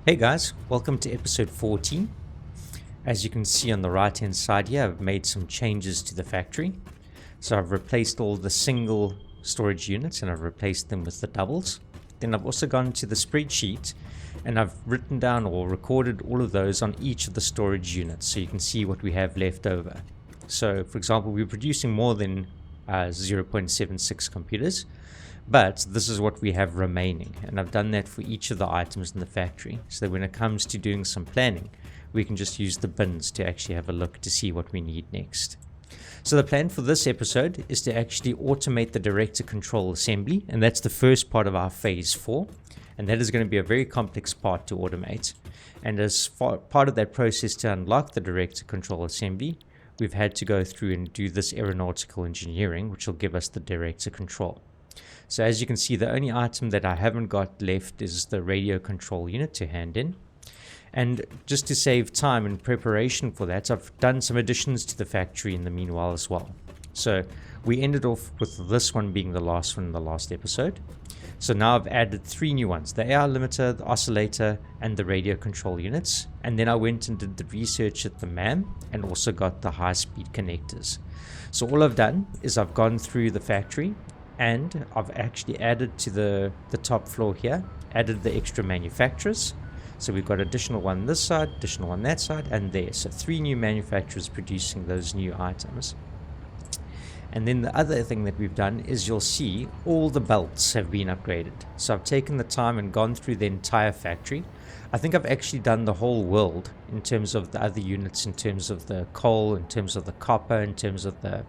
Hey guys, welcome to episode 14. As you can see on the right hand side here, I've made some changes to the factory. So I've replaced all the single storage units and I've replaced them with the doubles. Then I've also gone to the spreadsheet and I've written down or recorded all of those on each of the storage units so you can see what we have left over. So for example, we're producing more than 0.76 computers. But this is what we have remaining, and I've done that for each of the items in the factory, so that when it comes to doing some planning, we can just use the bins to actually have a look to see what we need next. So the plan for this episode is to actually automate the director control assembly, and that's the first part of our phase 4, and that is going to be a very complex part to automate. And as part of that process to unlock the director control assembly, we've had to go through and do this aeronautical engineering, which will give us the director control. So as you can see, the only item that I haven't got left is the radio control unit to hand in. And just to save time in preparation for that, I've done some additions to the factory in the meanwhile as well. So we ended off with this one being the last one in the last episode. So now I've added 3 new ones, the AR limiter, the oscillator, and the radio control units. And then I went and did the research at the MAM and also got the high-speed connectors. So all I've done is I've gone through the factory and I've actually added to the top floor here, added the extra manufacturers. So we've got additional one this side, additional one that side, and there. So 3 new manufacturers producing those new items. And then the other thing that we've done is you'll see all the belts have been upgraded. So I've taken the time and gone through the entire factory. I think I've actually done the whole world in terms of the other units, in terms of the coal, in terms of the copper, in terms of the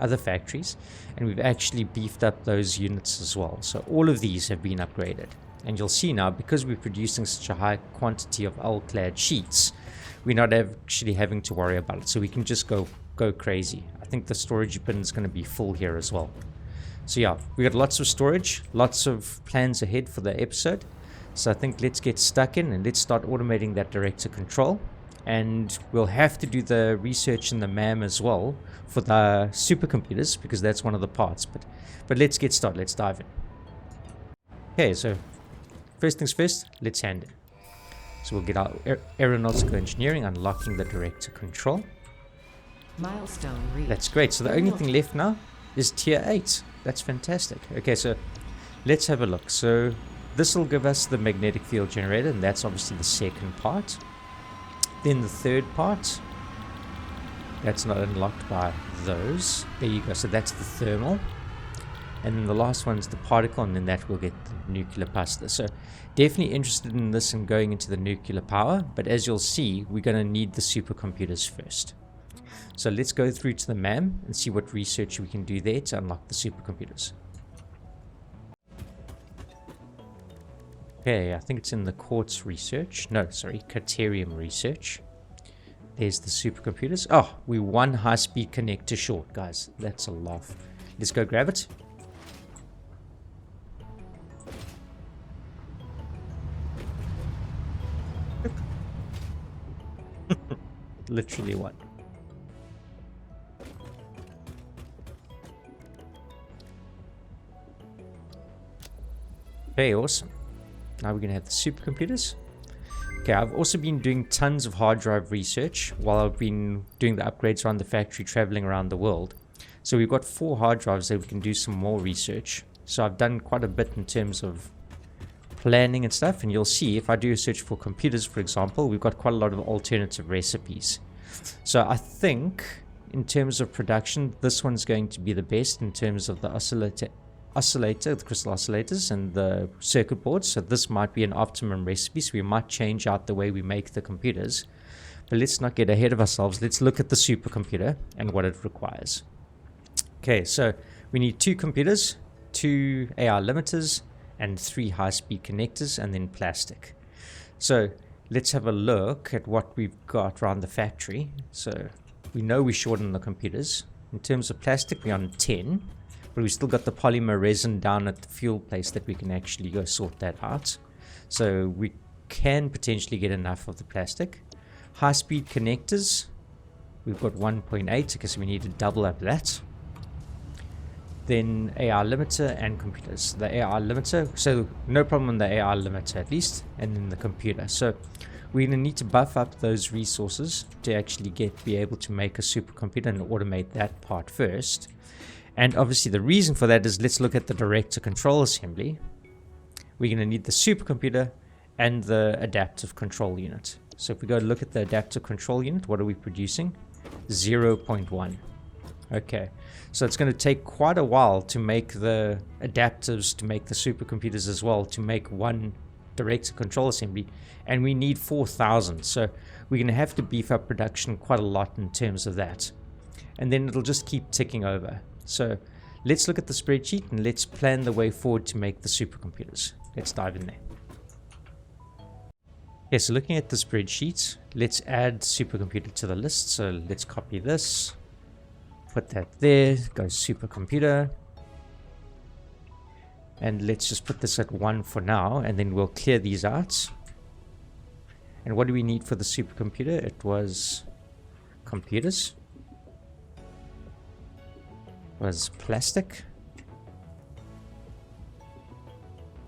other factories, and we've actually beefed up those units as well. So all of these have been upgraded, and you'll see now, because we're producing such a high quantity of L-clad sheets, we're not actually having to worry about it, so we can just go crazy. I think the storage bin is going to be full here as well. So yeah, we got lots of storage, lots of plans ahead for the episode, so I think let's get stuck in and let's start automating that director control. And we'll have to do the research in the MAM as well for the supercomputers, because that's one of the parts. But let's get started. Let's dive in. Okay, so first things first, let's hand in. So we'll get our aeronautical engineering, unlocking the director control. Milestone reached. That's great. So the only thing left now is tier 8. That's fantastic. Okay, so let's have a look. So this will give us the magnetic field generator, and that's obviously the second part. Then the third part, that's not unlocked by those. There you go. So that's the thermal. And then the last one is the particle, and then that will get the nuclear cluster. So definitely interested in this and going into the nuclear power. But as you'll see, we're going to need the supercomputers first. So let's go through to the MAM and see what research we can do there to unlock the supercomputers. Okay, I think it's in the quartz research. No, sorry, Caterium research. There's the supercomputers. Oh, we're 1 high-speed connector short, guys. That's a laugh. Let's go grab it. Literally one. Okay, awesome. Now we're going to have the supercomputers. Okay, I've also been doing tons of hard drive research while I've been doing the upgrades around the factory, traveling around the world. So we've got 4 hard drives that we can do some more research. So I've done quite a bit in terms of planning and stuff. And you'll see if I do a search for computers, for example, we've got quite a lot of alternative recipes. So I think in terms of production, this one's going to be the best in terms of the oscillator, the crystal oscillators, and the circuit boards. So this might be an optimum recipe, so we might change out the way we make the computers. But let's not get ahead of ourselves. Let's look at the supercomputer and what it requires. Okay, so we need 2 computers, 2 AR limiters, and 3 high-speed connectors, and then plastic. So let's have a look at what we've got around the factory. So we know we're short on the computers. In terms of plastic, we're on 10. But we've still got the polymer resin down at the fuel place that we can actually go sort that out. So we can potentially get enough of the plastic. High-speed connectors, we've got 1.8 because we need to double up that. then AI limiter and computers. The AI limiter, so no problem on the AI limiter at least, and then the computer. So we're going to need to buff up those resources to actually be able to make a supercomputer and automate that part first. And obviously the reason for that is, let's look at the director control assembly. We're going to need the supercomputer and the adaptive control unit. So if we go look at the adaptive control unit, what are we producing? 0.1. Okay, so it's going to take quite a while to make the adaptives, to make the supercomputers as well, to make one director control assembly, and we need 4,000. So we're going to have to beef up production quite a lot in terms of that, and then it'll just keep ticking over. So let's look at the spreadsheet and let's plan the way forward to make the supercomputers. Let's dive in there. Okay, so looking at the spreadsheet, let's add supercomputer to the list. So let's copy this. Put that there, go supercomputer, and let's just put this at 1 for now, and then we'll clear these out. And what do we need for the supercomputer? It was computers, it was plastic, it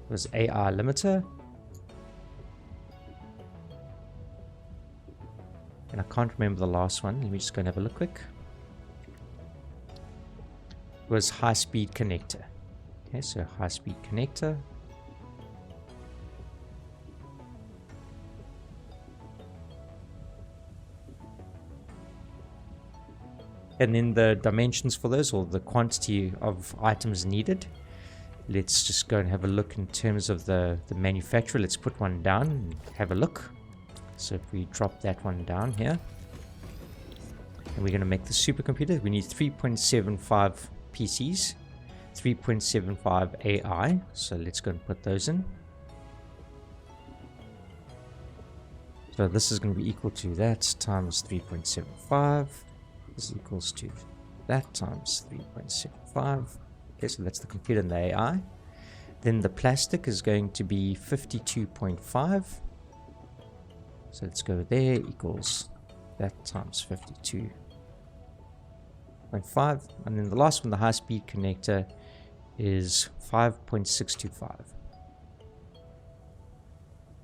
was AI limiter, and I can't remember the last one. Let me just go and have a look quick. Was high-speed connector. Okay, so high-speed connector. And then the dimensions for those, or the quantity of items needed. Let's just go and have a look in terms of the manufacturer. Let's put one down and have a look. So if we drop that one down here, and we're going to make the supercomputer, we need 3.75 PCs, 3.75 AI. So let's go and put those in. So this is going to be equal to that times 3.75. This equals to that times 3.75. Okay, so that's the computer and the AI. Then the plastic is going to be 52.5. So let's go there, equals that times 52.5. And then the last one, the high-speed connector, is 5.625.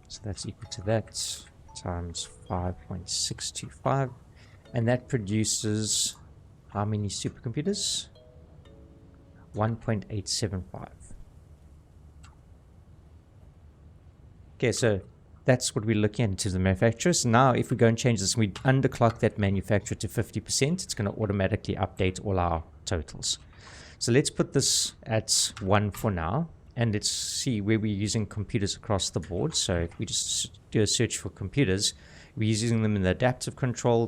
So that's equal to that times 5.625. And that produces how many supercomputers? 1.875. Okay, so that's what we're looking at into the manufacturer. So now if we go and change this, we underclock that manufacturer to 50%, it's going to automatically update all our totals. So let's put this at 1 for now, and let's see where we're using computers across the board. So if we just do a search for computers, we're using them in the adaptive control,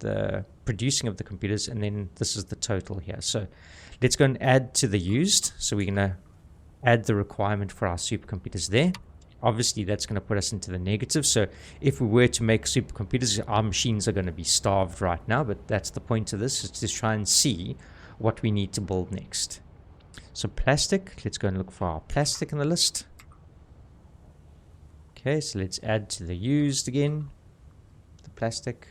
the producing of the computers, and then this is the total here. So let's go and add to the used. So we're going to add the requirement for our supercomputers there. Obviously that's going to put us into the negative. So if we were to make supercomputers, our machines are going to be starved right now, but that's the point of this, is to try and see what we need to build next. So plastic, let's go and look for our plastic in the list. Okay, so let's add to the used again, the plastic.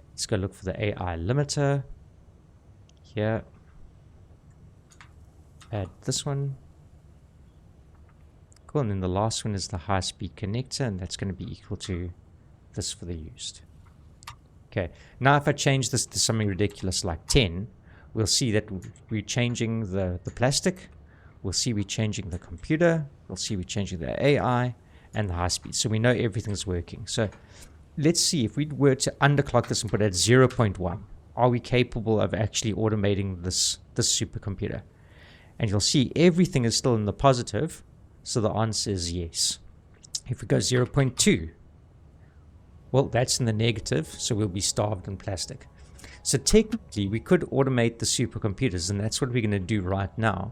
Let's go look for the AI limiter here. Add this one. Cool, and then the last one is the high-speed connector, and that's going to be equal to this for the used. Okay, now if I change this to something ridiculous like 10, we'll see that we're changing the plastic, we'll see we're changing the computer, we'll see we're changing the AI, and the high speed. So we know everything's working. So let's see, if we were to underclock this and put it at 0.1, are we capable of actually automating this supercomputer? And you'll see everything is still in the positive, so the answer is yes. If we go 0.2, well, that's in the negative, so we'll be starved in plastic. So technically, we could automate the supercomputers, and that's what we're going to do right now.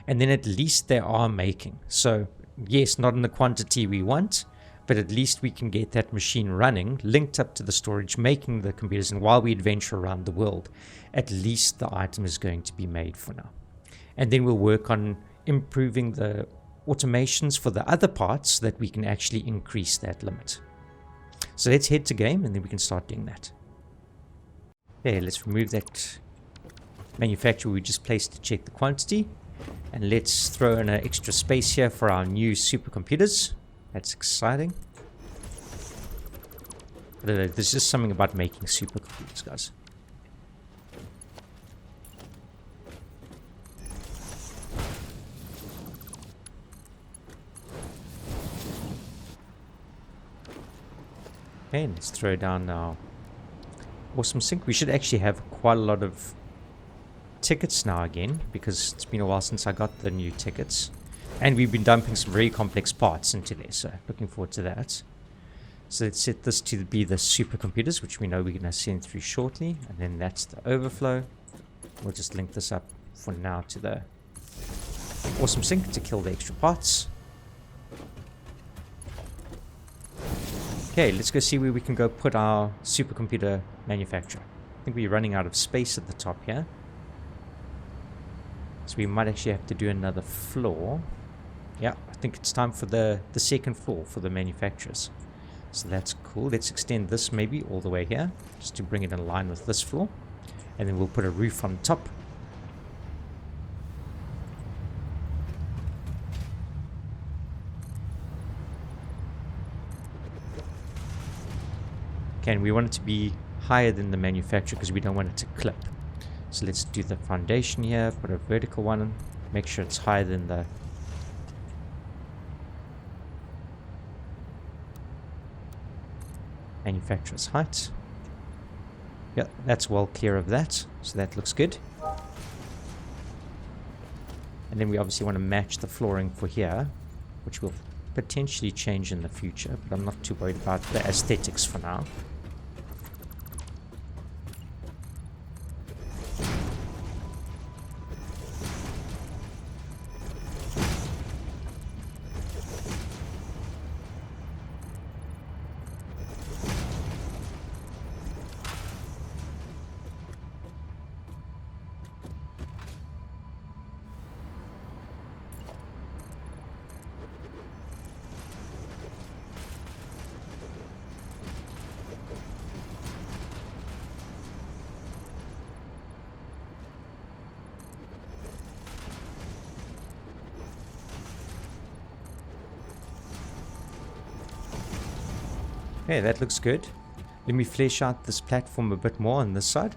And then at least they are making. So yes, not in the quantity we want, but at least we can get that machine running, linked up to the storage, making the computers. And while we adventure around the world, at least the item is going to be made for now. And then we'll work on improving the automations for the other parts so that we can actually increase that limit. So let's head to game, and then we can start doing that. Okay, let's remove that manufacturer we just placed to check the quantity. And let's throw in an extra space here for our new supercomputers. That's exciting. I don't know, there's just something about making supercomputers, guys. Okay, let's throw down our awesome sink. We should actually have quite a lot of tickets now again, because it's been a while since I got the new tickets. And we've been dumping some very complex parts into there, so looking forward to that. So let's set this to be the supercomputers, which we know we're going to send through shortly. And then that's the overflow. We'll just link this up for now to the awesome sink to kill the extra parts. Okay, let's go see where we can go put our supercomputer manufacturer. I think we're running out of space at the top here. So we might actually have to do another floor. Yeah, I think it's time for the second floor for the manufacturers. So that's cool. Let's extend this maybe all the way here, just to bring it in line with this floor. And then we'll put a roof on top. Okay, and we want it to be higher than the manufacturer because we don't want it to clip. So let's do the foundation here, put a vertical one, make sure it's higher than the manufacturer's height. Yeah, that's well clear of that, so that looks good. And then we obviously want to match the flooring for here, which will potentially change in the future, but I'm not too worried about the aesthetics for now. Okay, that looks good. Let me flesh out this platform a bit more on this side.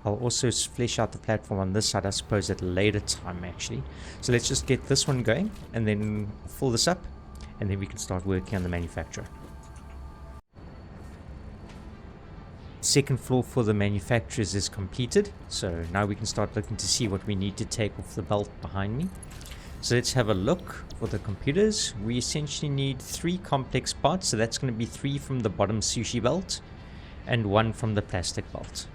I'll also flesh out the platform on this side, I suppose, at a later time, actually. So let's just get this one going, and then fill this up, and then we can start working on the manufacturer. Second floor for the manufacturers is completed, so now we can start looking to see what we need to take off the belt behind me. So let's have a look for the computers. We essentially need 3 complex parts, so that's going to be 3 from the bottom sushi belt and 1 from the plastic belt.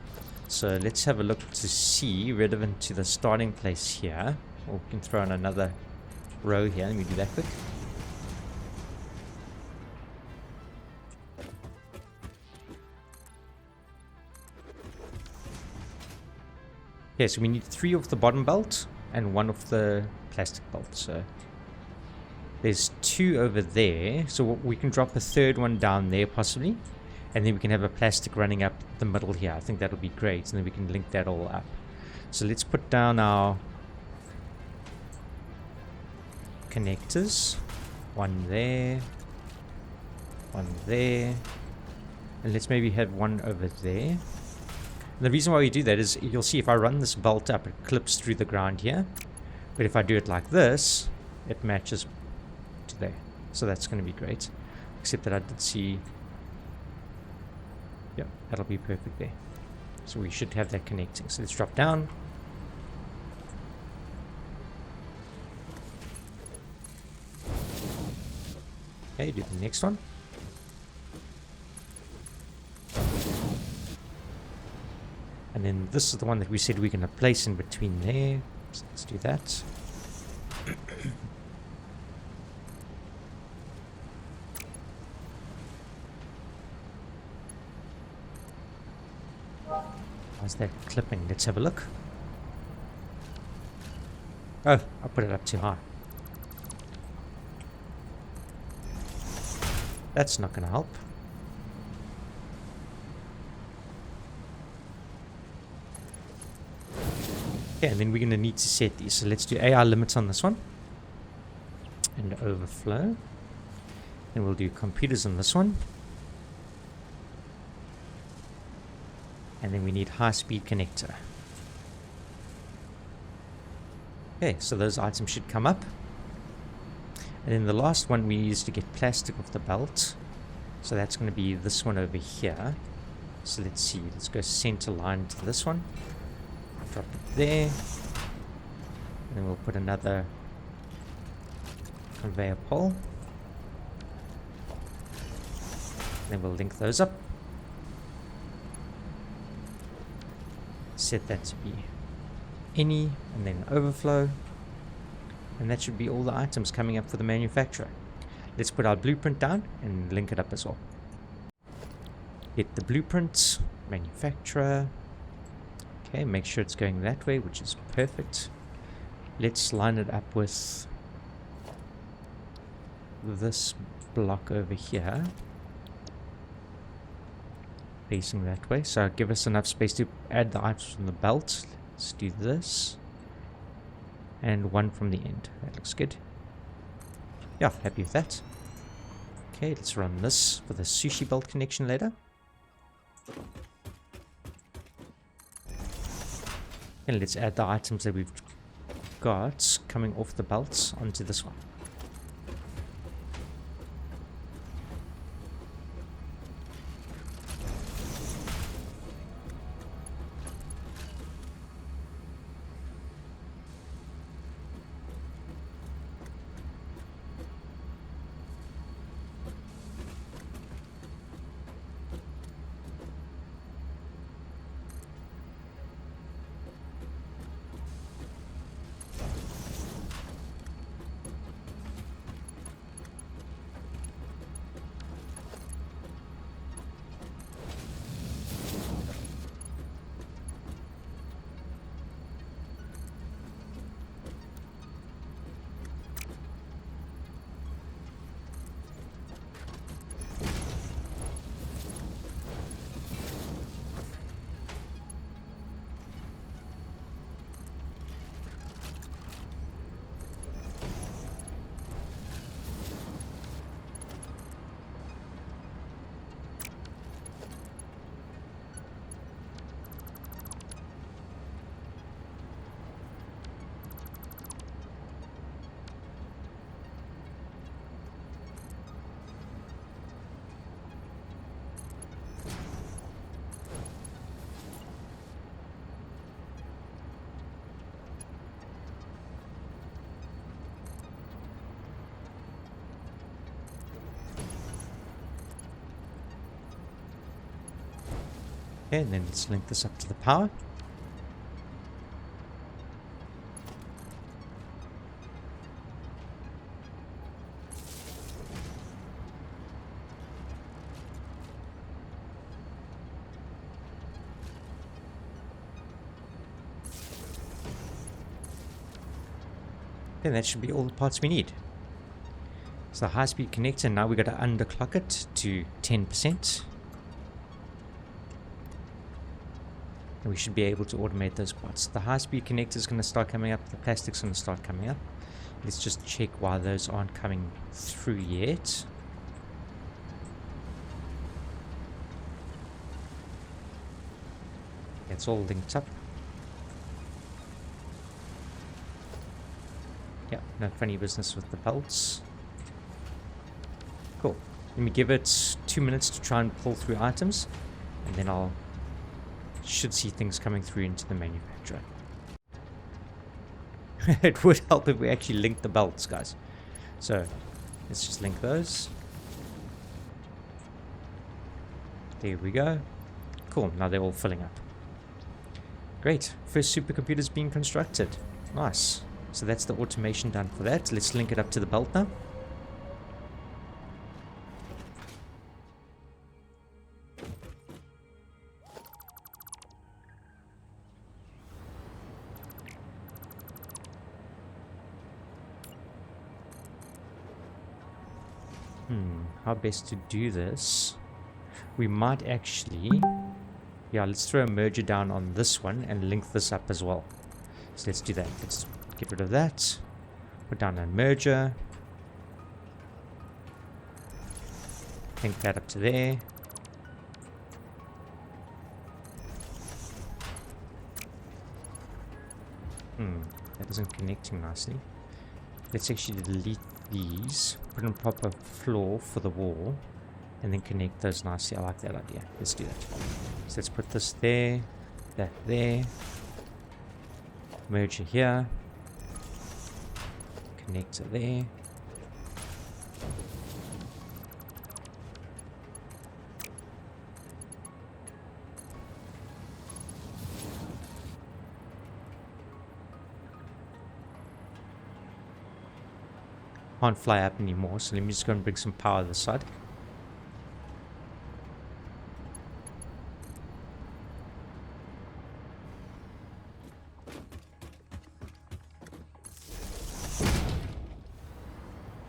So let's have a look to see, relevant to the starting place here. Or we can throw in another row here. Let me do that quick. Okay, so we need 3 of the bottom belt and 1 of the plastic belt. So there's 2 over there, so we can drop a third one down there possibly, and then we can have a plastic running up the middle here. I think that'll be great, and then we can link that all up. So let's put down our connectors, 1 there, 1 there, and let's maybe have 1 over there. And the reason why we do that is you'll see if I run this belt up, it clips through the ground here. But if I do it like this, it matches to there. So that's going to be great. Except that I did see... Yep, that'll be perfect there. So we should have that connecting. So let's drop down. Okay, do the next one. And then this is the one that we said we're going to place in between there. So let's do that. How's that clipping? Let's have a look. Oh, I put it up too high. That's not going to help. Okay, and then we're going to need to set these. So let's do AI limits on this one. And overflow. And we'll do computers on this one. And then we need high-speed connector. Okay, so those items should come up. And then the last one we use to get plastic off the belt. So that's going to be this one over here. So let's see. Let's go center line to this one. Drop it there. And then we'll put another conveyor pole. Then we'll link those up. Set that to be any, and then overflow. And that should be all the items coming up for the manufacturer. Let's put our blueprint down and link it up as well. Get the blueprint, manufacturer. Okay, make sure it's going that way, which is perfect. Let's line it up with this block over here. Facing that way, so give us enough space to add the items from the belt. Let's do this. And one from the end. That looks good. Yeah, happy with that. Okay, let's run this for the sushi belt connection later. And let's add the items that we've got coming off the belts onto this one. Okay, and then let's link this up to the power. Okay, that should be all the parts we need. So the high-speed connector, now we've got to underclock it to 10%. And we should be able to automate those parts. The high-speed connector is going to start coming up. The plastic's going to start coming up. Let's just check why those aren't coming through yet. It's all linked up. Yeah, no funny business with the belts. Cool. Let me give it 2 minutes to try and pull through items, and then I'll should see things coming through into the manufacturer. It would help if we actually linked the belts, guys. So let's just link those. There we go. Cool, now they're all filling up. Great, first supercomputer's being constructed. Nice. So that's the automation done for that. Let's link it up to the belt now. How best to do this? We might actually... Yeah, let's throw a merger down on this one and link this up as well. So let's do that. Let's get rid of that. Put down a merger. Link that up to there. That isn't connecting nicely. Let's actually delete these. Put in proper floor for the wall. And then connect those nicely. I like that idea. Let's do that. So let's put this there. That there. Merger here. Connector there. Can't fly up anymore, so let me just go and bring some power to the side.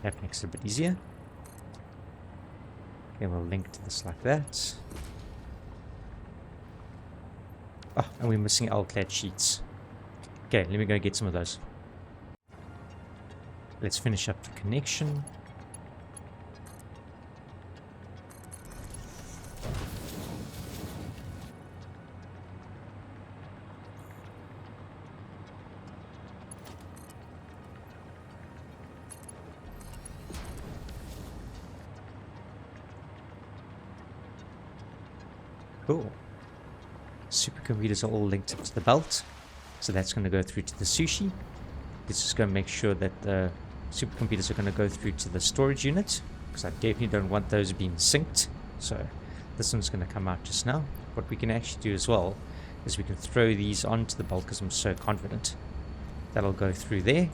That makes it a bit easier. Okay, we'll link to this like that. Oh, and we're missing L-clad sheets. Okay, let me go get some of those. Let's finish up the connection. Cool. Supercomputers are all linked up to the belt. So that's going to go through to the sushi. Let's just go make sure that the supercomputers are going to go through to the storage unit, because I definitely don't want those being synced. So this one's going to come out just now. What we can actually do as well is we can throw these onto the belt, because I'm so confident that'll go through there,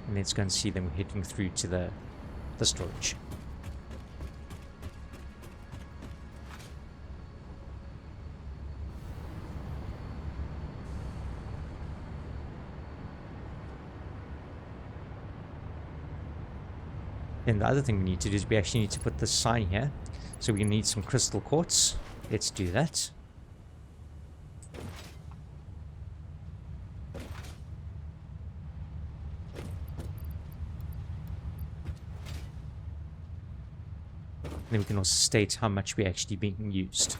and let's go and see them heading through to the storage. Then the other thing we need to do is we actually need to put this sign here. So we need some crystal quartz. Let's do that. Then we can also state how much we're actually being used.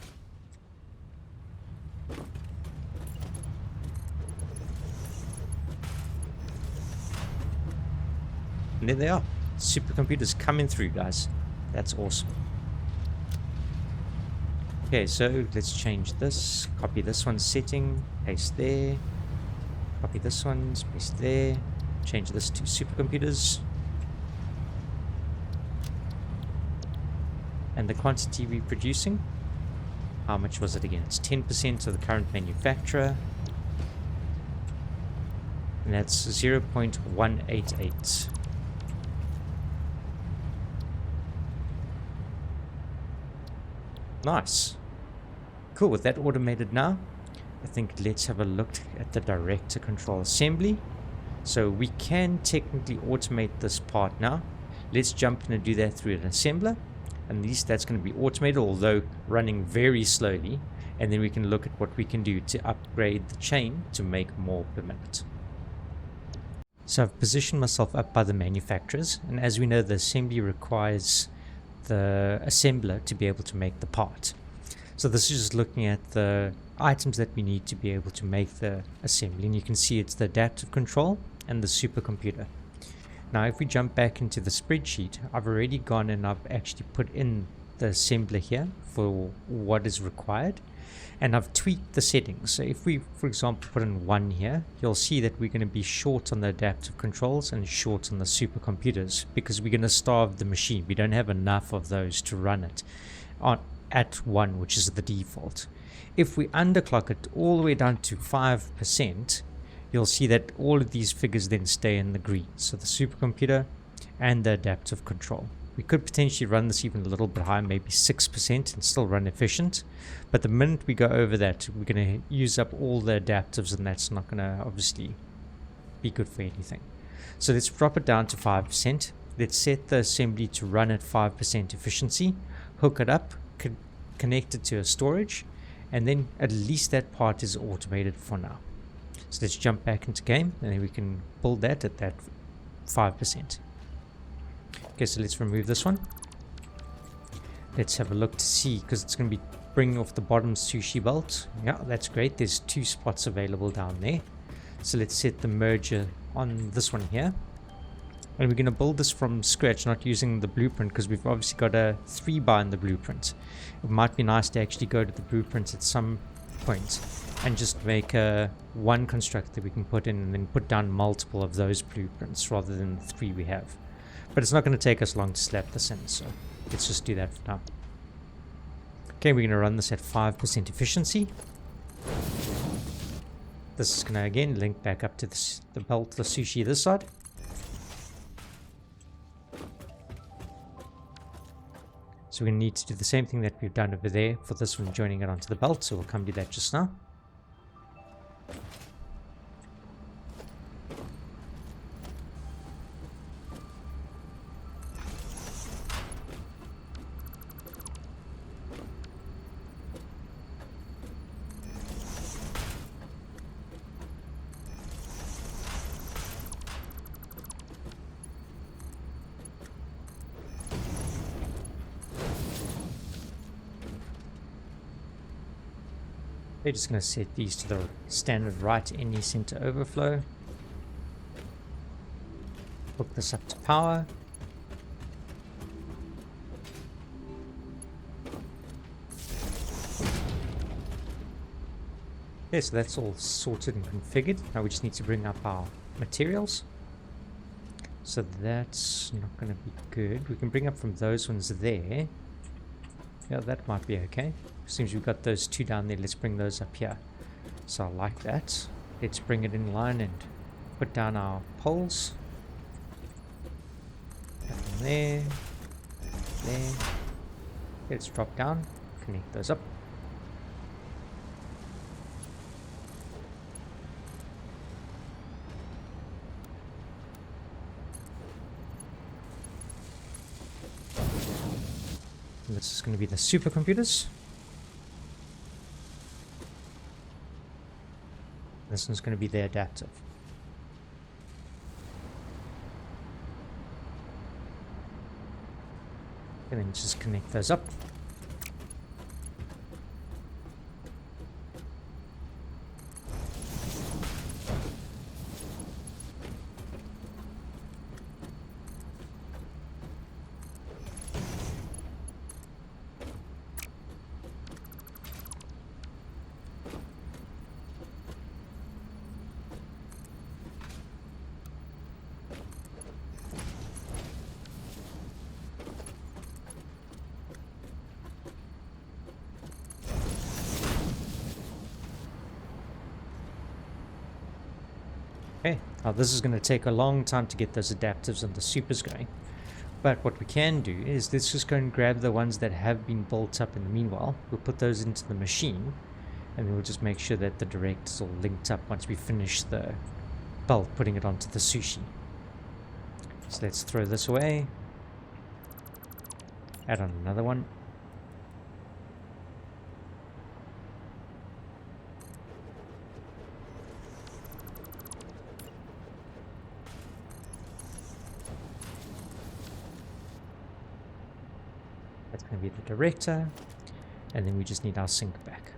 And there they are. Supercomputers coming through, guys. That's awesome. Okay, so let's change this. Copy this one's setting. Paste there. Copy this one's. Paste there. Change this to supercomputers. And the quantity we're producing. How much was it again? It's 10% of the current manufacturer. And that's 0.188. Nice. Cool. With that automated now, I think let's have a look at the director control assembly. So we can technically automate this part now. Let's jump in and do that through an assembler. At least that's going to be automated, although running very slowly. And then we can look at what we can do to upgrade the chain to make more per minute. So I've positioned myself up by the manufacturers. And as we know, the assembly requires the assembler to be able to make the part. So this is just looking at the items that we need to be able to make the assembly, and you can see it's the adaptive control and the supercomputer. Now if we jump back into the spreadsheet, I've already gone and I've actually put in the assembler here for what is required, and I've tweaked the settings. So if we, for example, put in 1 here, you'll see that we're going to be short on the adaptive controls and short on the supercomputers, because we're going to starve the machine. We don't have enough of those to run it at 1, which is the default. If we underclock it all the way down to 5%, you'll see that all of these figures then stay in the green. So the supercomputer and the adaptive control. We could potentially run this even a little bit higher, maybe 6%, and still run efficient. But the minute we go over that, we're going to use up all the adaptives, and that's not going to obviously be good for anything. So let's drop it down to 5%. Let's set the assembly to run at 5% efficiency, hook it up, connect it to a storage, and then at least that part is automated for now. So let's jump back into game, and then we can build that at that 5%. Okay, so let's remove this one. Let's have a look to see, because it's going to be bringing off the bottom sushi belt. Yeah, that's great. There's 2 spots available down there. So let's set the merger on this one here. And we're going to build this from scratch, not using the blueprint, because we've obviously got a 3-bar in the blueprint. It might be nice to actually go to the blueprint at some point and just make a 1 construct that we can put in, and then put down multiple of those blueprints rather than the 3 we have. But it's not going to take us long to slap this in, so let's just do that for now. Okay, we're going to run this at 5% efficiency. This is going to again link back up to the belt, the sushi this side. So we're going to need to do the same thing that we've done over there for this one, joining it onto the belt, so we'll come do that just now. We're just going to set these to the standard right any center overflow. Hook this up to power. Okay, so that's all sorted and configured. Now we just need to bring up our materials. So that's not going to be good. We can bring up from those ones there. Yeah, that might be okay. Seems we've got those 2 down there. Let's bring those up here. So I like that. Let's bring it in line and put down our poles. Down there. There. Let's drop down. Connect those up. And this is going to be the supercomputers. This one's going to be the adaptive. And then just connect those up. Okay, now this is going to take a long time to get those adaptives and the supers going. But what we can do is let's just go and grab the ones that have been built up in the meanwhile. We'll put those into the machine, and then we'll just make sure that the direct is all linked up once we finish the belt, putting it onto the sushi. So let's throw this away. Add on another one. That's going to be the director, and then we just need our sync back.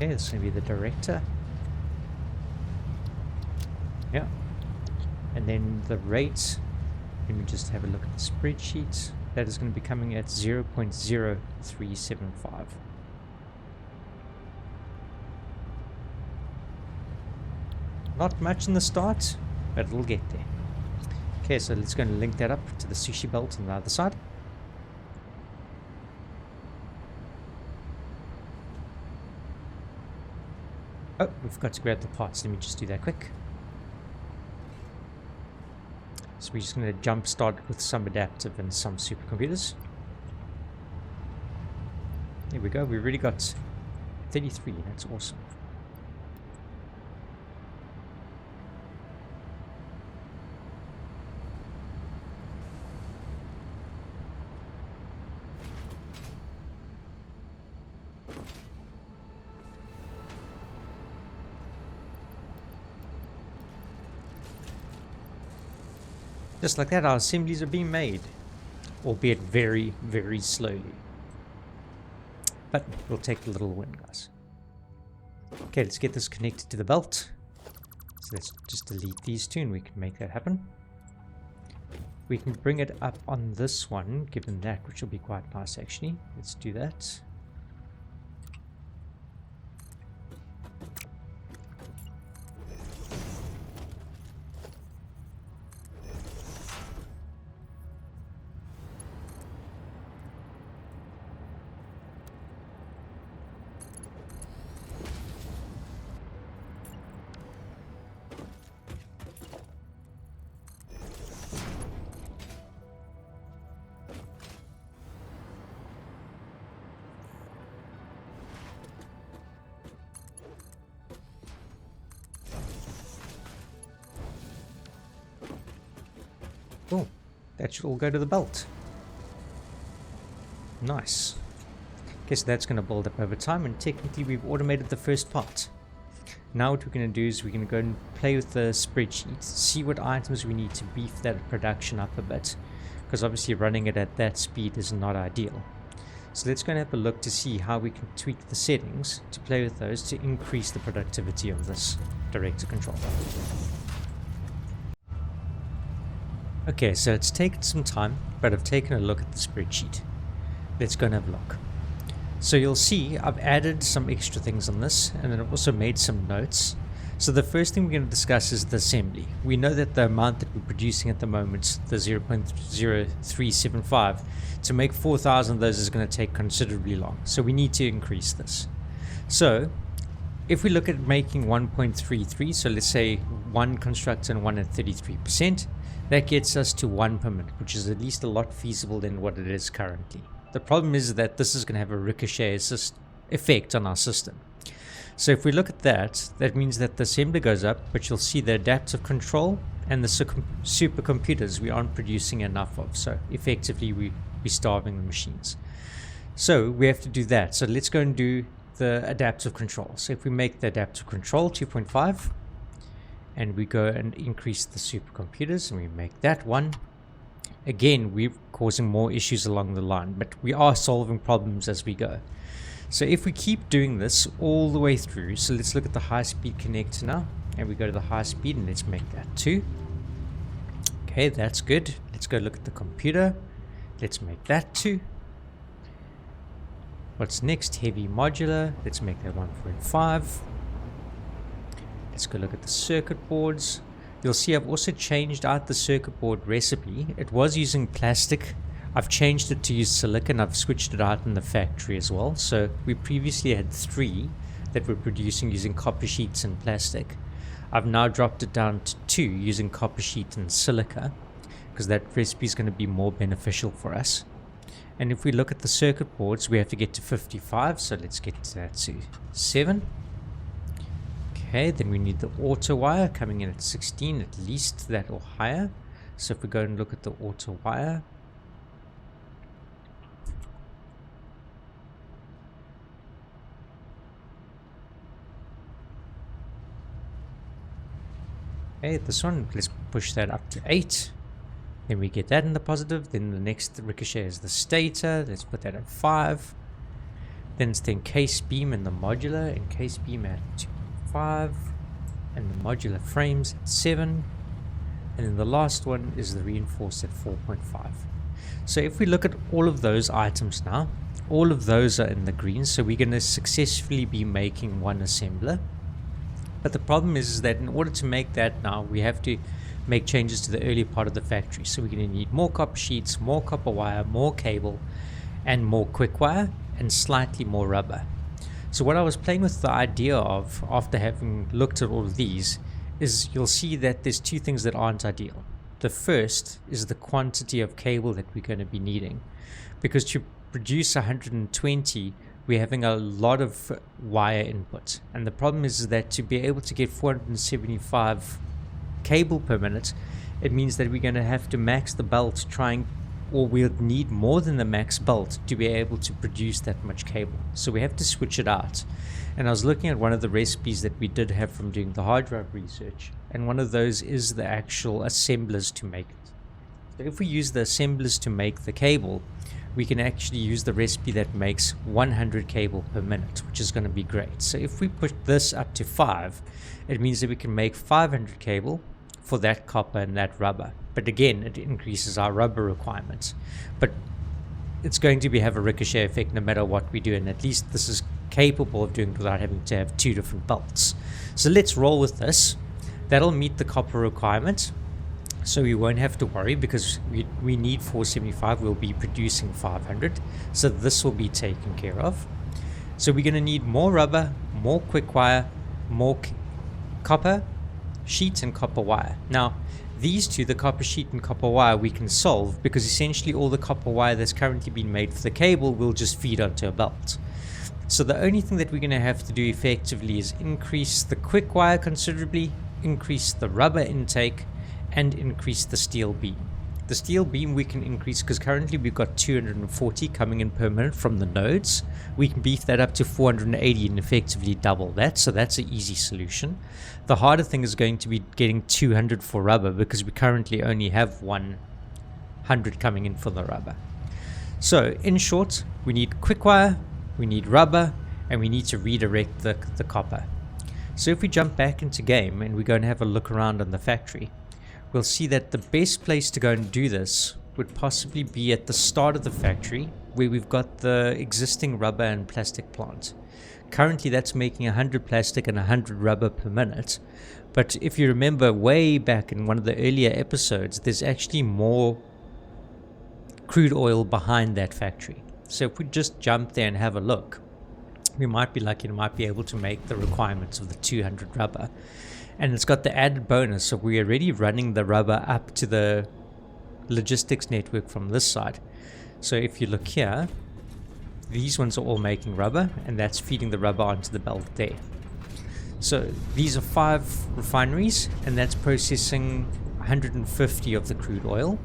Okay, this is going to be the director. Yeah. And then the rate, let me just have a look at the spreadsheet. That is going to be coming at 0.0375. Not much in the start, but it'll get there. Okay, so let's go and link that up to the sushi belt on the other side. Oh, we forgot to grab the parts. Let me just do that quick. So we're just going to jump start with some adaptive and some supercomputers. There we go. We already got 33. That's awesome. Just like that, our assemblies are being made, albeit very, very slowly. But we'll take the little win, guys. Okay, let's get this connected to the belt. So let's just delete these two and we can make that happen. We can bring it up on this one, given that, which will be quite nice actually. Let's do that. Oh, that should all go to the belt. Nice. Okay, so that's going to build up over time, and technically we've automated the first part. Now what we're going to do is we're going to go and play with the spreadsheet, see what items we need to beef that production up a bit, because obviously running it at that speed is not ideal. So let's go and have a look to see how we can tweak the settings to play with those to increase the productivity of this director control. Okay, so it's taken some time, but I've taken a look at the spreadsheet. Let's go and have a look. So you'll see I've added some extra things on this, and then I've also made some notes. So the first thing we're going to discuss is the assembly. We know that the amount that we're producing at the moment, the 0.0375, to make 4,000 of those is going to take considerably long. So we need to increase this. So if we look at making 1.33, so let's say one constructor and one at 33%, that gets us to 1 per minute, which is at least a lot feasible than what it is currently. The problem is that this is going to have a ricochet effect on our system. So if we look at that, that means that the assembly goes up, but you'll see the adaptive control and the supercomputers we aren't producing enough of. So effectively we're starving the machines. So we have to do that. So let's go and do the adaptive control. So if we make the adaptive control 2.5, and we go and increase the supercomputers and we make that 1. Again, we're causing more issues along the line, but we are solving problems as we go. So if we keep doing this all the way through, so let's look at the high speed connector now, and we go to the high speed and let's make that 2. Okay, that's good. Let's go look at the computer. Let's make that 2. What's next? Heavy modular. Let's make that 1.5. Let's go look at the circuit boards. You'll see I've also changed out the circuit board recipe. It was using plastic. I've changed it to use silicon. I've switched it out in the factory as well. So we previously had 3 that we're producing using copper sheets and plastic. I've now dropped it down to 2 using copper sheet and silica, because that recipe is going to be more beneficial for us. And if we look at the circuit boards, we have to get to 55. So let's get to that to 7. Okay, then we need the auto wire coming in at 16, at least that or higher. So if we go and look at the auto wire, okay, this one, let's push that up to 8. Then we get that in the positive. Then the next ricochet is the stator. Let's put that at 5. Then it's the encased beam and the modular. Encased beam at 2.5. And the modular frames at 7. And then the last one is the reinforced at 4.5. So if we look at all of those items now, all of those are in the green. So we're going to successfully be making one assembler. But the problem is that in order to make that now, we have to make changes to the early part of the factory. So we're going to need more copper sheets, more copper wire, more cable, and more quick wire, and slightly more rubber. So what I was playing with the idea of, after having looked at all of these, is you'll see that there's two things that aren't ideal. The first is the quantity of cable that we're going to be needing, because to produce 120 we're having a lot of wire input, and the problem is that to be able to get 475 cable per minute, it means that we're going to have to max the belt, or we'll need more than the max belt to be able to produce that much cable. So we have to switch it out. And I was looking at one of the recipes that we did have from doing the hard drive research, and one of those is the actual assemblers to make it. So if we use the assemblers to make the cable, we can actually use the recipe that makes 100 cable per minute, which is going to be great. So if we put this up to 5, it means that we can make 500 cable for that copper and that rubber. But again, it increases our rubber requirements. But it's going to have a ricochet effect no matter what we do, and at least this is capable of doing it without having to have 2 different belts. So let's roll with this. That'll meet the copper requirement, so we won't have to worry, because we need 475. We'll be producing 500, so this will be taken care of. So we're going to need more rubber, more quick wire, more copper sheet and copper wire. Now these two, the copper sheet and copper wire, we can solve, because essentially all the copper wire that's currently been made for the cable will just feed onto a belt. So the only thing that we're going to have to do effectively is increase the quick wire considerably, increase the rubber intake, and increase the steel beam. The steel beam we can increase, because currently we've got 240 coming in per minute from the nodes. We can beef that up to 480 and effectively double that, so that's an easy solution. The harder thing is going to be getting 200 for rubber, because we currently only have 100 coming in for the rubber. So in short, we need quick wire, we need rubber, and we need to redirect the copper. So if we jump back into game and we're going to have a look around on the factory, we'll see that the best place to go and do this would possibly be at the start of the factory, where we've got the existing rubber and plastic plant. Currently that's making 100 plastic and 100 rubber per minute, but if you remember way back in one of the earlier episodes, there's actually more crude oil behind that factory. So if we just jump there and have a look, we might be lucky and might be able to make the requirements of the 200 rubber. And it's got the added bonus of we're already running the rubber up to the logistics network from this side. So if you look here, these ones are all making rubber, and that's feeding the rubber onto the belt there. So these are 5 refineries, and that's processing 150 of the crude oil,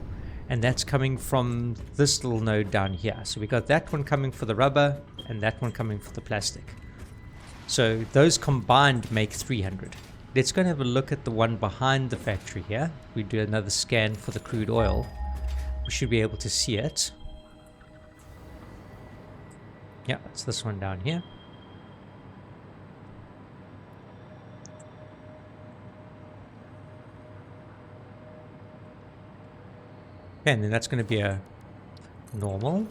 and that's coming from this little node down here. So we got that one coming for the rubber and that one coming for the plastic. So those combined make 300. Let's go and have a look at the one behind the factory here. We do another scan for the crude oil. We should be able to see it. Yeah, it's this one down here. And then that's going to be a normal.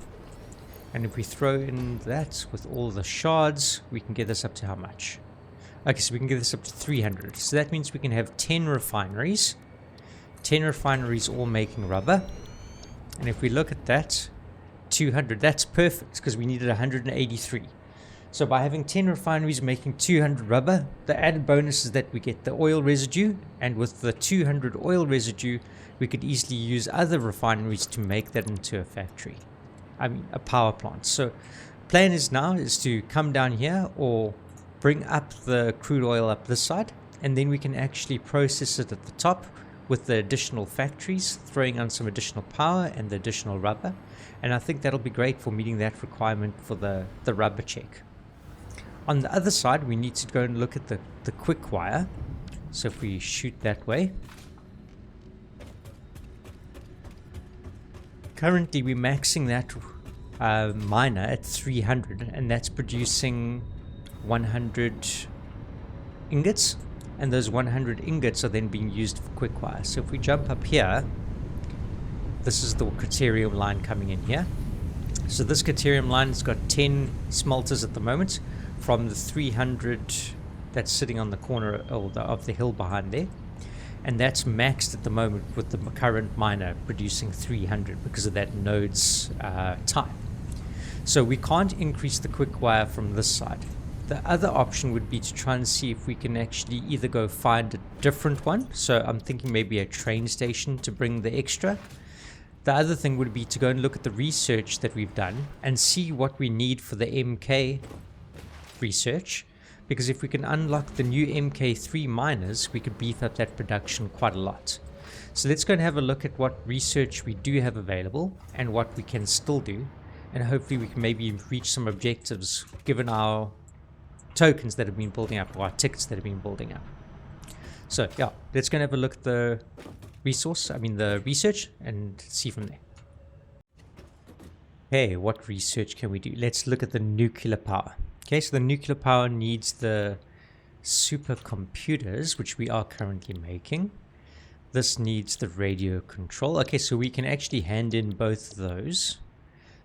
And if we throw in that with all the shards, we can get this up to how much? Okay, so we can get this up to 300. So that means we can have 10 refineries. 10 refineries all making rubber. And if we look at that, 200, that's perfect, because we needed 183. So by having 10 refineries making 200 rubber, the added bonus is that we get the oil residue. And with the 200 oil residue, we could easily use other refineries to make that into a factory. I mean, a power plant. So plan is now is to come down here or bring up the crude oil up this side, and then we can actually process it at the top with the additional factories, throwing on some additional power and the additional rubber. And I think that'll be great for meeting that requirement for the rubber check. On the other side, we need to go and look at the quick wire. So if we shoot that way, currently we're maxing that miner at 300, and that's producing 100 ingots, and those 100 ingots are then being used for quick wire. So if we jump up here, this is the Caterium line coming in here. So this Caterium line has got 10 smelters at the moment from the 300 that's sitting on the corner of the hill behind there, and that's maxed at the moment with the current miner producing 300 because of that node's type. So we can't increase the quick wire from this side. The other option would be to try and see if we can actually either go find a different one. So I'm thinking maybe a train station to bring the extra. The other thing would be to go and look at the research that we've done and see what we need for the MK research. Because if we can unlock the new MK3 miners, we could beef up that production quite a lot. So let's go and have a look at what research we do have available and what we can still do. And hopefully we can maybe reach some objectives given our tokens that have been building up, or our tickets that have been building up. So yeah, let's go and have a look at the the research, and see from there. Okay, what research can we do? Let's look at the nuclear power. Okay, so the nuclear power needs the supercomputers, which we are currently making. This needs the radio control. Okay, so we can actually hand in both of those.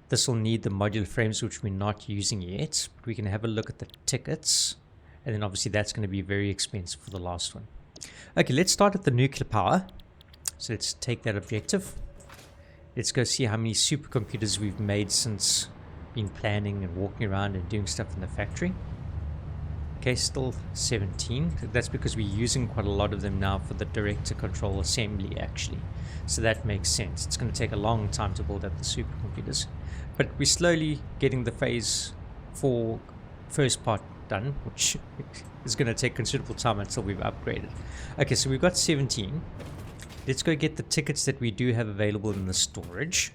This will need the modular frames, which we're not using yet. But we can have a look at the tickets. And then obviously that's going to be very expensive for the last one. Okay, let's start at the nuclear power. So let's take that objective. Let's go see how many supercomputers we've made since been planning and walking around and doing stuff in the factory. Okay, still 17. That's because we're using quite a lot of them now for the director control assembly actually. So that makes sense. It's going to take a long time to build up the supercomputers. But we're slowly getting the phase 4 first part done, which is going to take considerable time until we've upgraded. Okay, so we've got 17. Let's go get the tickets that we do have available in the storage.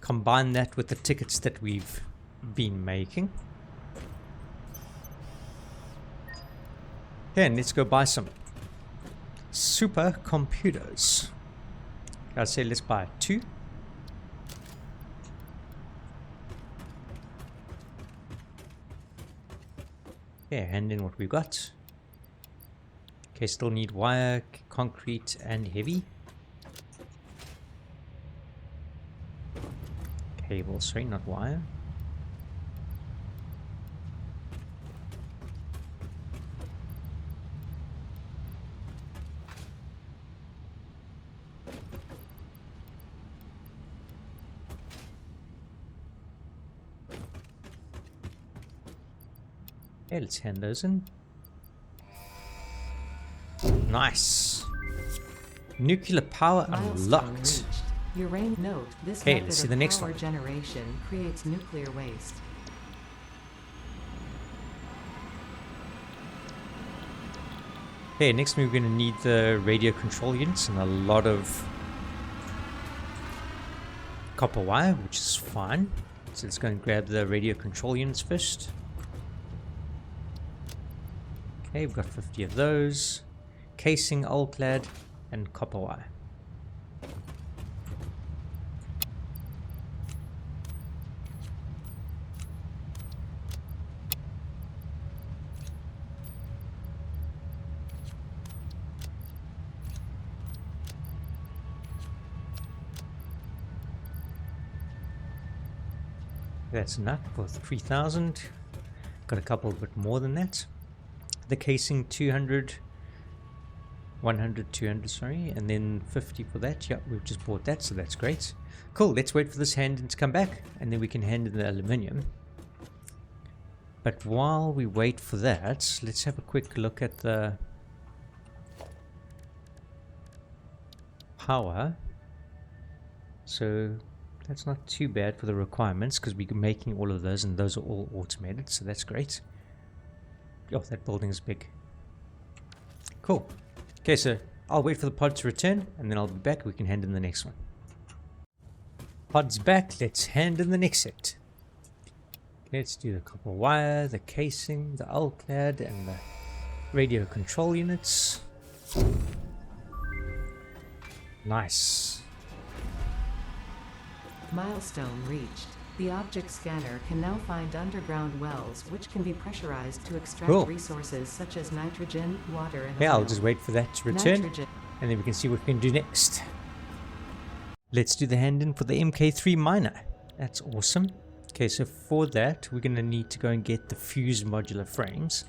Combine that with the tickets that we've been making. Okay, and let's go buy some supercomputers. I'd say let's buy 2. Yeah, hand in what we've got. Okay, still need wire, concrete, and heavy. Cable, sorry, not wire. Okay, let's hand those in. Nice. Nuclear power unlocked. Note, this okay, method let's see of the next power one. generation creates nuclear waste. Okay, next we're going to need the radio control units and a lot of copper wire, which is fine. So let's go and grab the radio control units first. Okay, we've got 50 of those. Casing, clad, and copper wire. That's enough for 3,000. Got a couple bit more than that. The casing 200, 100, 200, sorry, and then 50 for that. Yep, we've just bought that, so that's great. Cool, let's wait for this hand-in to come back, and then we can hand in the aluminium. But while we wait for that, let's have a quick look at the power. So that's not too bad for the requirements, because we're making all of those, and those are all automated, so that's great. Oh, that building is big. Cool. Okay, so I'll wait for the pod to return, and then I'll be back. We can hand in the next one. Pod's back. Let's hand in the next set. Okay, let's do the copper wire, the casing, the clad, and the radio control units. Nice. Milestone reached. The object scanner can now find underground wells which can be pressurized to extract resources such as nitrogen, water, and oil. I'll just wait for that to return, and then we can see what we can do next. Let's do the hand-in for the MK3 miner. That's awesome. Okay, so for that, we're going to need to go and get the fused modular frames.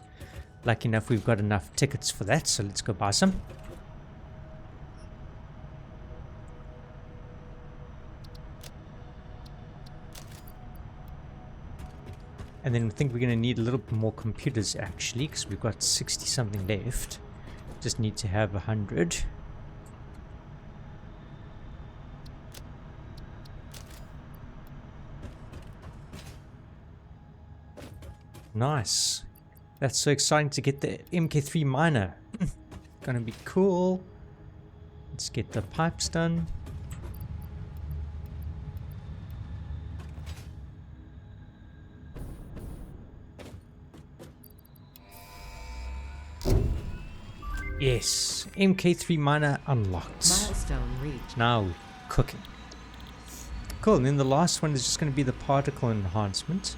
Lucky enough, we've got enough tickets for that, so let's go buy some. And then I think we're going to need a little bit more computers actually, because we've got 60 something left. Just need to have 100. Nice. That's so exciting to get the MK3 miner. Gonna be cool. Let's get the pipes done. Yes, MK3 miner unlocked. Milestone reached. Now we're cooking. Cool, and then the last one is just going to be the particle enhancement.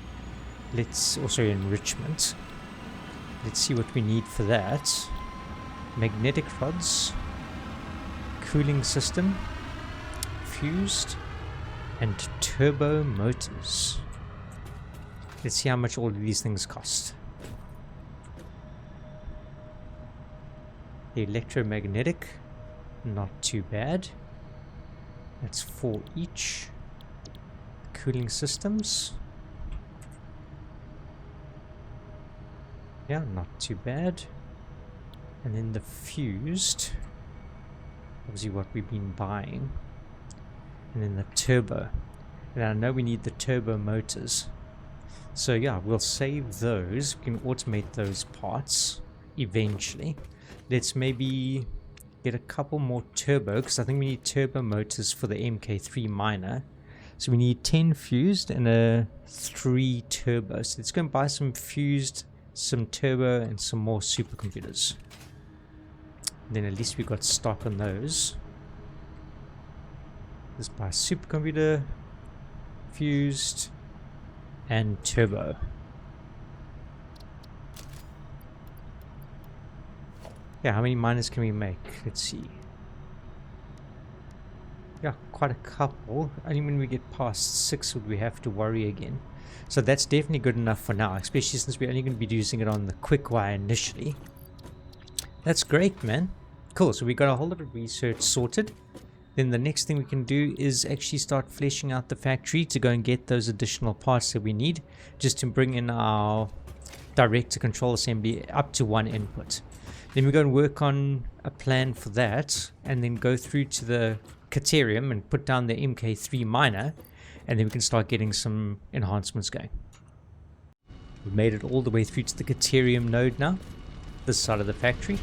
Let's also enrichment. Let's see what we need for that. Magnetic rods, cooling system, fused, and turbo motors. Let's see how much all of these things cost. The electromagnetic, not too bad. That's 4 each. Cooling systems. Yeah, not too bad. And then the fused, obviously what we've been buying. And then the turbo. And I know we need the turbo motors. So yeah, we'll save those. We can automate those parts eventually. Let's maybe get a couple more turbo, because I think we need turbo motors for the MK3 miner. So we need 10 fused and 3 turbo. So let's go and buy some fused, some turbo, and some more supercomputers. Then at least we've got stock on those. Let's buy supercomputer, fused, and turbo. Yeah, how many miners can we make? Let's see. Yeah, quite a couple. Only when we get past 6 would we have to worry again. So that's definitely good enough for now, especially since we're only going to be using it on the quick wire initially. That's great, man. Cool, so we got a whole lot of research sorted. Then the next thing we can do is actually start fleshing out the factory to go and get those additional parts that we need, just to bring in our direct-to-control assembly up to 1 input. Then we go and work on a plan for that, and then go through to the Caterium and put down the MK3 miner, and then we can start getting some enhancements going. We've made it all the way through to the Caterium node now, this side of the factory,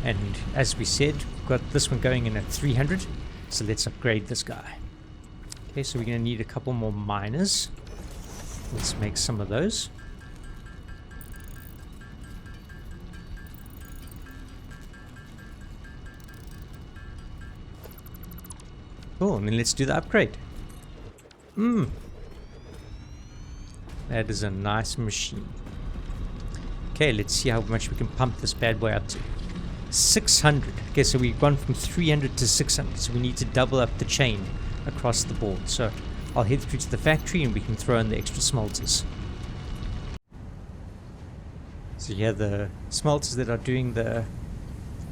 and as we said, we've got this one going in at 300, so let's upgrade this guy. Okay, so we're going to need a couple more miners. Let's make some of those. Cool, and then let's do the upgrade. That is a nice machine. Okay, let's see how much we can pump this bad boy up to. 600. Okay, so we've gone from 300 to 600, so we need to double up the chain across the board. So I'll head through to the factory and we can throw in the extra smelters. So here are the smelters that are doing the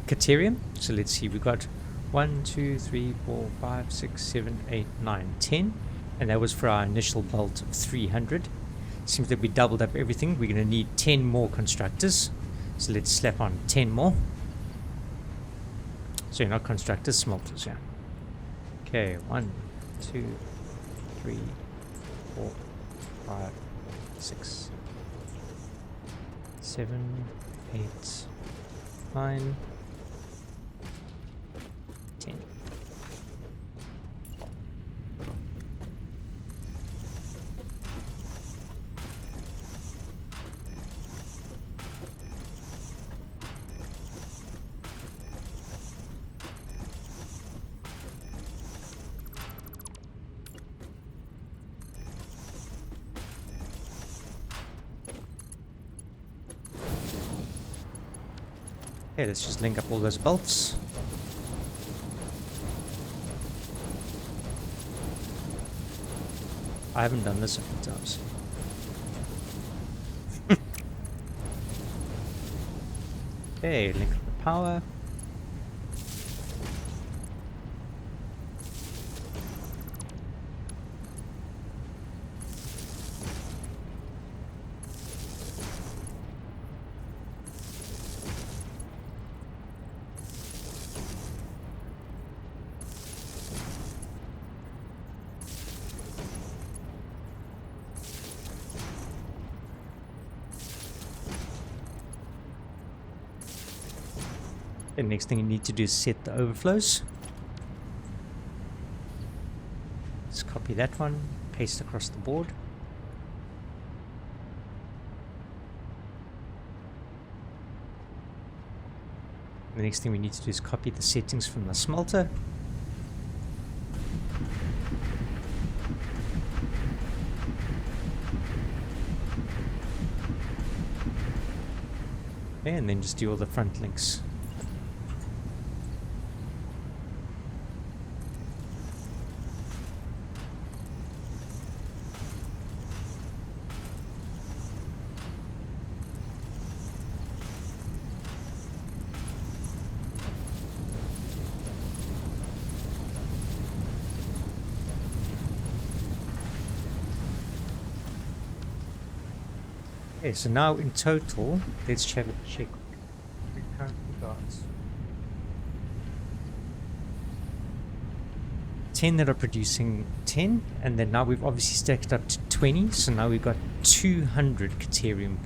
Caterium. So let's see, we've got 1, 2, 3, 4, 5, 6, 7, 8, 9, 10. And that was for our initial bolt of 300. Seems that we doubled up everything. We're going to need 10 more constructors. So let's slap on 10 more. So not constructors, smelters, yeah. Okay, 1, 2, 3, 4, 5, 6, 7, 8, 9, 10. Okay, let's just link up all those bolts. I haven't done this a few times. Okay, link up the power. The next thing you need to do is set the overflows. Just copy that one, paste across the board. The next thing we need to do is copy the settings from the smelter. Okay, and then just do all the front links. Okay, so now in total, let's check we currently got 10 that are producing 10, and then now we've obviously stacked up to 20, so now we've got 200 Caterium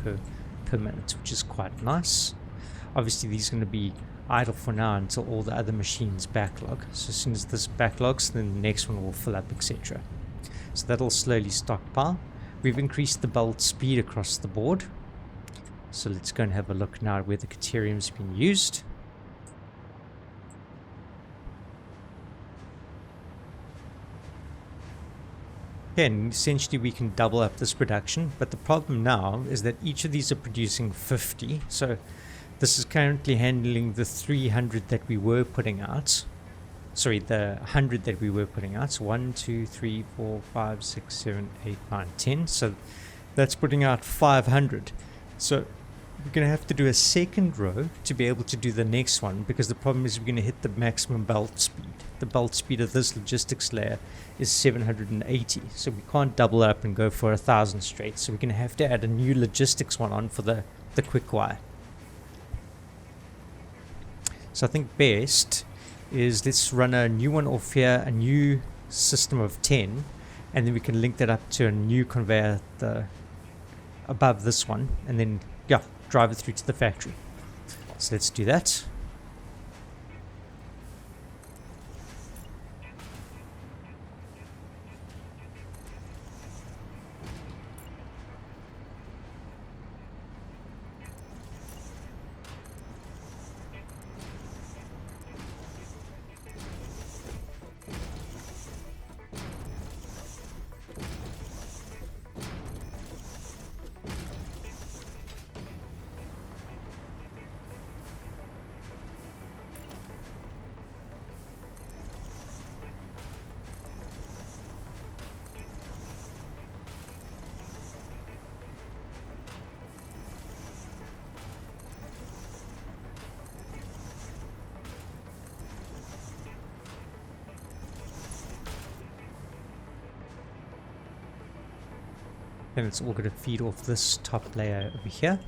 per minute, which is quite nice. Obviously these are going to be idle for now until all the other machines backlog. So as soon as this backlogs, then the next one will fill up, etc. So that'll slowly stockpile. We've increased the build speed across the board. So let's go and have a look now at where the Caterium's been used. Again, essentially we can double up this production, but the problem now is that each of these are producing 50. So this is currently handling the 300 that we were putting out. Sorry, the 100 that we were putting out. So 1, 2, 3, 4, 5, 6, 7, 8, 9, 10. So that's putting out 500. So we're going to have to do a second row to be able to do the next one, because the problem is we're going to hit the maximum belt speed. The belt speed of this logistics layer is 780. So we can't double up and go for 1,000 straight. So we're going to have to add a new logistics one on for the quick wire. So I think best is let's run a new one off here, a new system of 10, and then we can link that up to a new conveyor above this one, and then yeah, drive it through to the factory. So let's do that. Then it's all going to feed off this top layer over here.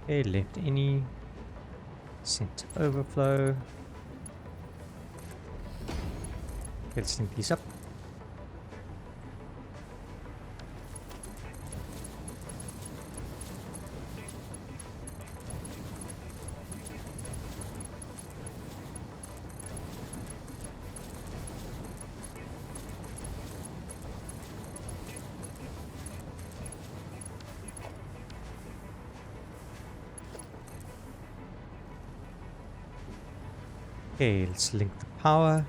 Okay, left any, center overflow. Let's link these up. Okay, let's link the power.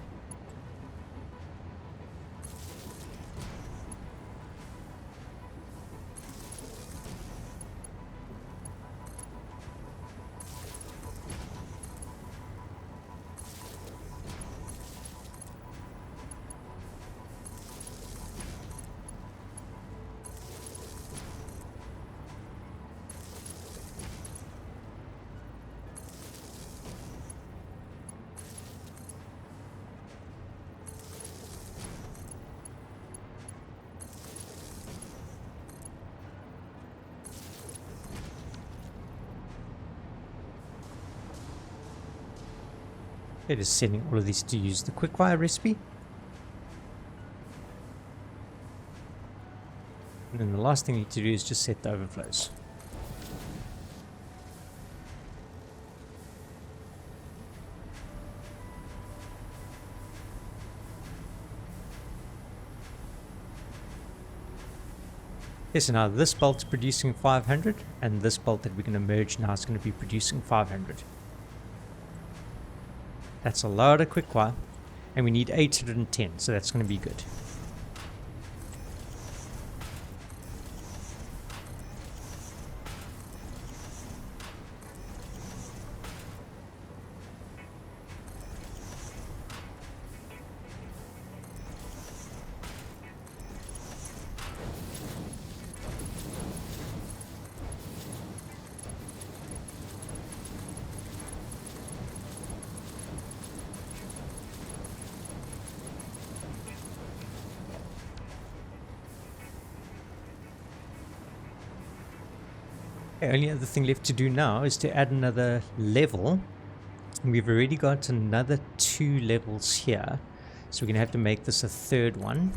Okay, just setting all of these to use the quick wire recipe. And then the last thing you need to do is just set the overflows. Okay, so now this bolt's producing 500, and this bolt that we're going to merge now is going to be producing 500. That's a lot of quick wire, and we need 810, so that's going to be good. The only other thing left to do now is to add another level. We've already got another 2 levels here, so we're going to have to make this a third one.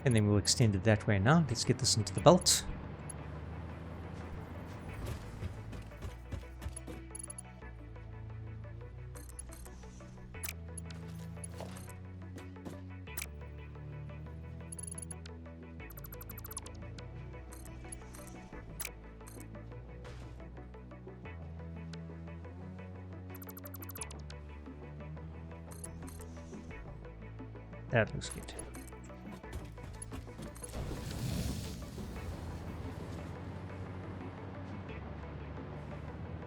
And then we'll extend it that way now. Let's get this into the belt. That looks good.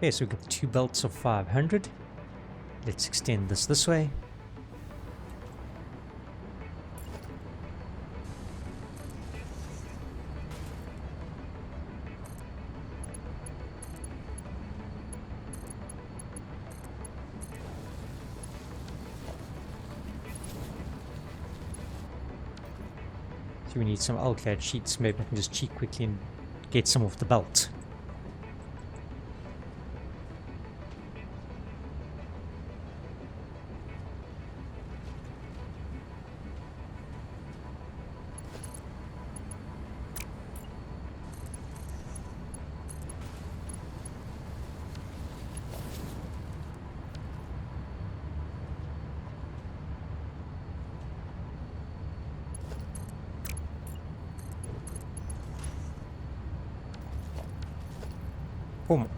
Okay, so we've got 2 belts of 500. Let's extend this way. So we need some Alclad sheets. Maybe I can just cheat quickly and get some off the belt. Boom.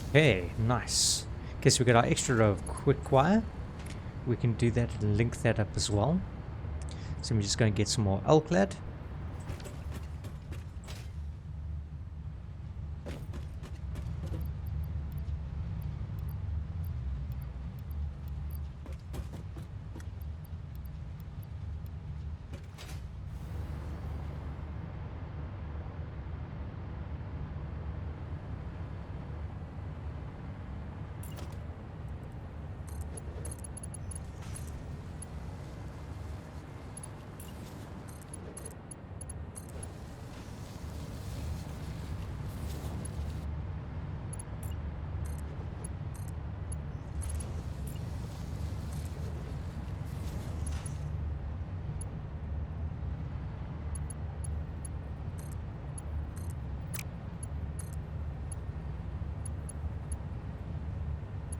Okay, nice. Okay, so we got our extra row of quick wire. We can do that and link that up as well. So we're just going to get some more Alclad.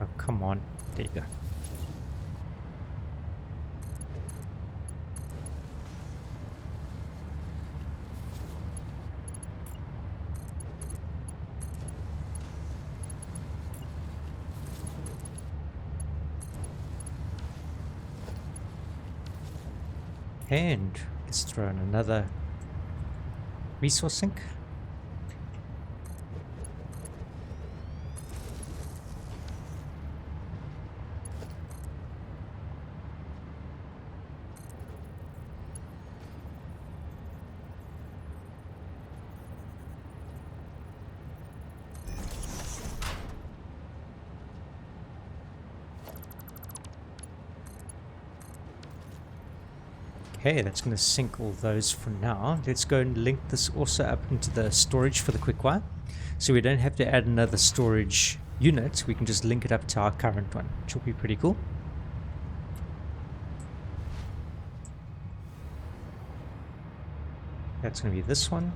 Oh, come on. There you go. And let's throw in another resource sink. Okay, that's going to sink all those for now. Let's go and link this also up into the storage for the quickwire. So we don't have to add another storage unit. We can just link it up to our current one, which will be pretty cool. That's going to be this one.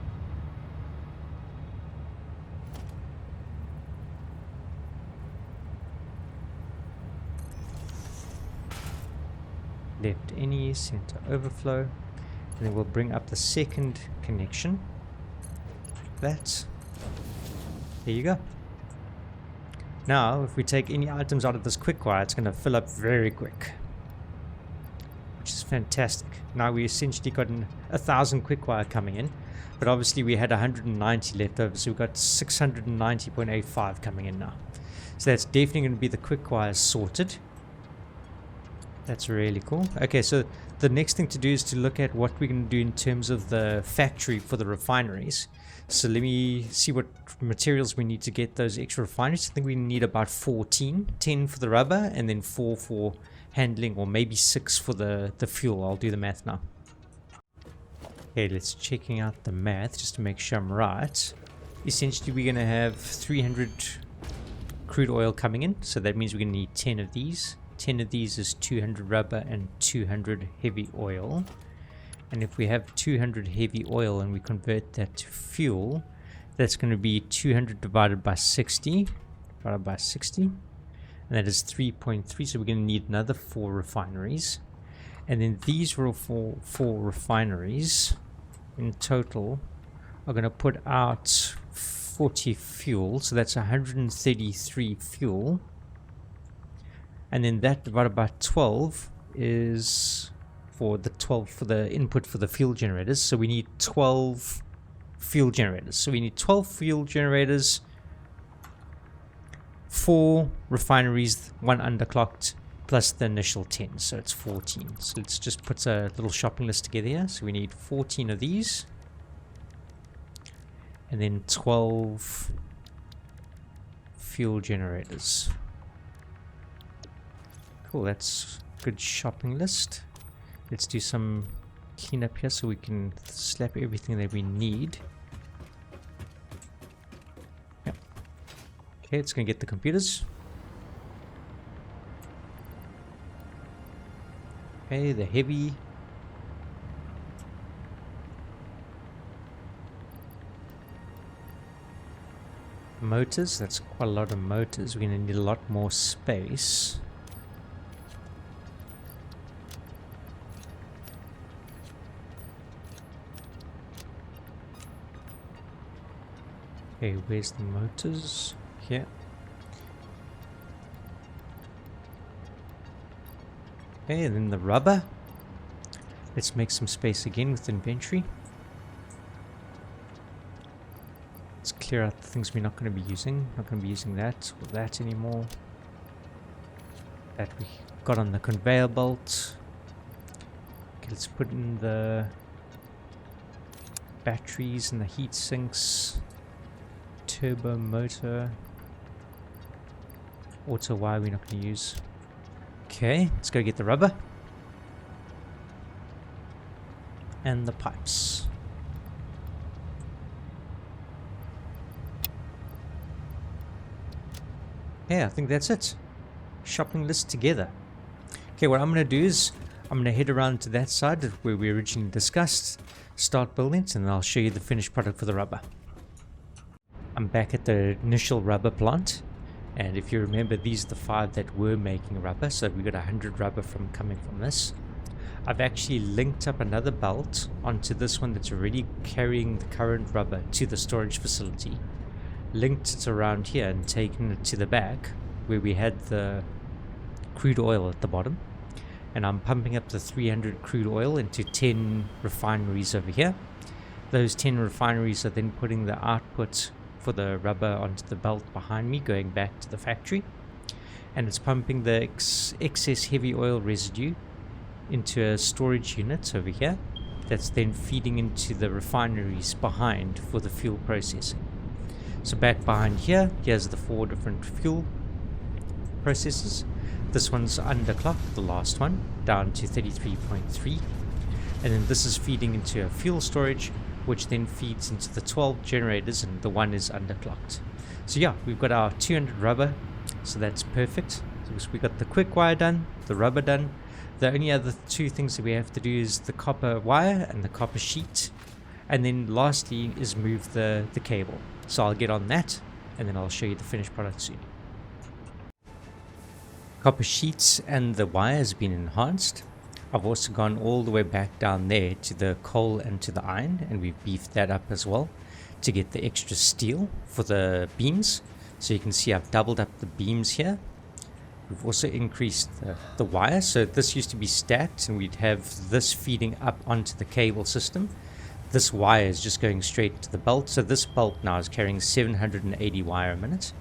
Left any, center overflow, and then we'll bring up the second connection. That. There you go. Now, if we take any items out of this quickwire, it's going to fill up very quick, which is fantastic. Now we essentially got 1,000 quickwire coming in, but obviously we had 190 left over, so we've got 690.85 coming in now. So that's definitely going to be the quickwire sorted. That's really cool. Okay, so the next thing to do is to look at what we're going to do in terms of the factory for the refineries. So let me see what materials we need to get those extra refineries. I think we need about 14, 10 for the rubber, and then 4 for handling, or maybe 6 for the fuel. I'll do the math now. Okay, let's checking out the math just to make sure I'm right. Essentially, we're going to have 300 crude oil coming in, so that means we're going to need 10 of these. 10 of these is 200 rubber and 200 heavy oil. And if we have 200 heavy oil and we convert that to fuel, that's going to be 200 divided by 60. And that is 3.3. So we're going to need another 4 refineries. And then these four refineries in total are going to put out 40 fuel. So that's 133 fuel. And then that divided by 12 is for the input for the fuel generators. So we need 12 fuel generators. So we need 12 fuel generators, 4 refineries, 1 underclocked, plus the initial 10. So it's 14. So let's just put a little shopping list together here. So we need 14 of these. And then 12 fuel generators. Cool, that's a good shopping list. Let's do some cleanup here so we can slap everything that we need. Yep. Okay, it's going to get the computers. Okay, the heavy. Motors, that's quite a lot of motors. We're going to need a lot more space. Okay, where's the motors? Here. Okay, and then the rubber. Let's make some space again with inventory. Let's clear out the things we're not going to be using. Not going to be using that or that anymore. That we got on the conveyor belt. Okay, let's put in the batteries and the heat sinks. Turbo motor. Auto wire we're not going to use. Okay, let's go get the rubber. And the pipes. Yeah, I think that's it. Shopping list together. Okay, what I'm going to do is I'm going to head around to that side where we originally discussed, start building it, and then I'll show you the finished product for the rubber. I'm back at the initial rubber plant, and if you remember, these are the 5 that were making rubber, so we got 100 rubber coming from this. I've actually linked up another belt onto this one that's already carrying the current rubber to the storage facility, linked it around here and taken it to the back where we had the crude oil at the bottom, and I'm pumping up the 300 crude oil into 10 refineries over here. Those 10 refineries are then putting the output for the rubber onto the belt behind me, going back to the factory, and it's pumping the excess heavy oil residue into a storage unit over here that's then feeding into the refineries behind for the fuel processing. So back behind here, here's the 4 different fuel processes. This one's underclocked, the last one, down to 33.3, and then this is feeding into a fuel storage, which then feeds into the 12 generators, and the one is underclocked. So yeah, we've got our 200 rubber, so that's perfect. So we got the quick wire done, the rubber done. The only other 2 things that we have to do is the copper wire and the copper sheet, and then lastly is move the cable. So I'll get on that, and then I'll show you the finished product soon. Copper sheets and the wire has been enhanced. I've also gone all the way back down there to the coal and to the iron, and we've beefed that up as well to get the extra steel for the beams. So you can see I've doubled up the beams here. We've also increased the wire. So this used to be stacked, and we'd have this feeding up onto the cable system. This wire is just going straight to the belt. So this belt now is carrying 780 wire a minute.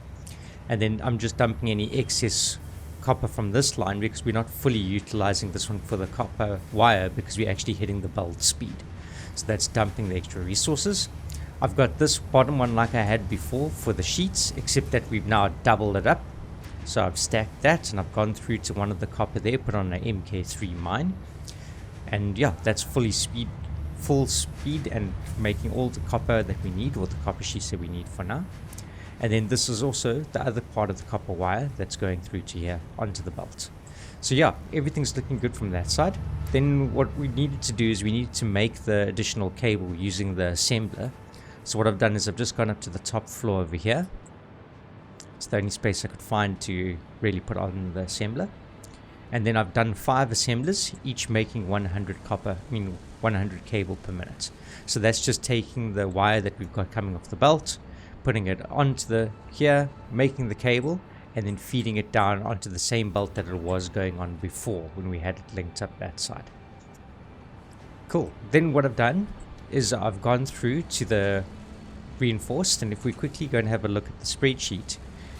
And then I'm just dumping any excess copper from this line because we're not fully utilizing this one for the copper wire because we're actually hitting the belt speed. So that's dumping the extra resources. I've got this bottom one like I had before for the sheets, except that we've now doubled it up. So I've stacked that, and I've gone through to one of the copper there, put on an MK3 mine, and yeah, that's full speed and making all the copper that we need, or the copper sheets that we need for now. And then this is also the other part of the copper wire that's going through to here onto the belt. So yeah, everything's looking good from that side. Then what we needed to do is we needed to make the additional cable using the assembler. So what I've done is I've just gone up to the top floor over here. It's the only space I could find to really put on the assembler. And then I've done 5 assemblers, each making 100 cable per minute. So that's just taking the wire that we've got coming off the belt, putting it onto here, making the cable, and then feeding it down onto the same belt that it was going on before when we had it linked up that side. Cool. Then what I've done is I've gone through to the reinforced, and if we quickly go and have a look at the spreadsheet,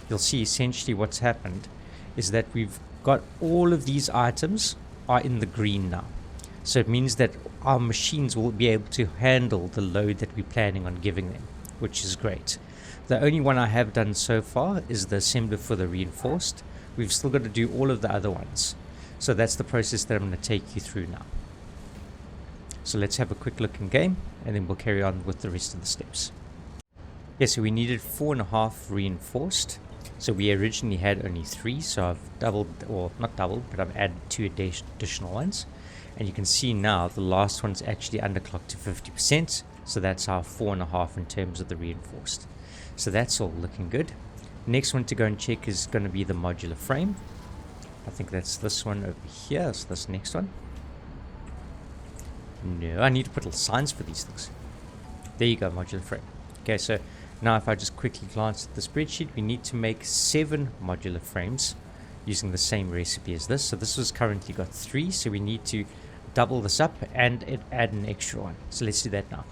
you'll see essentially what's happened is that we've got all of these items are in the green now. So it means that our machines will be able to handle the load that we're planning on giving them, which is great. The only one I have done so far is the assembler for the reinforced. We've still got to do all of the other ones. So that's the process that I'm going to take you through now. So let's have a quick look in game, and then we'll carry on with the rest of the steps. Yeah, so we needed 4.5 reinforced. So we originally had only 3, so I've doubled, or not doubled, but I've added 2 additional ones. And you can see now the last one's actually underclocked to 50%. So that's our 4.5 in terms of the reinforced. So that's all looking good. Next one to go and check is going to be the modular frame. I think that's this one over here. So this next one. No, I need to put little signs for these things. There you go, modular frame. Okay, so now if I just quickly glance at the spreadsheet, we need to make 7 modular frames using the same recipe as this. So this has currently got 3, so we need to double this up and add an extra one. So let's do that now.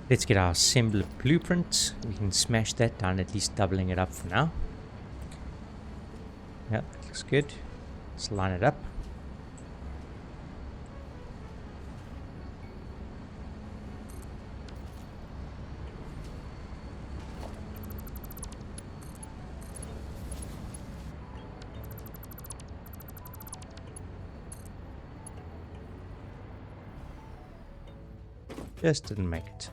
Let's get our assembler blueprint. We can smash that down, at least doubling it up for now. Yeah, that looks good. Let's line it up. Just didn't make it.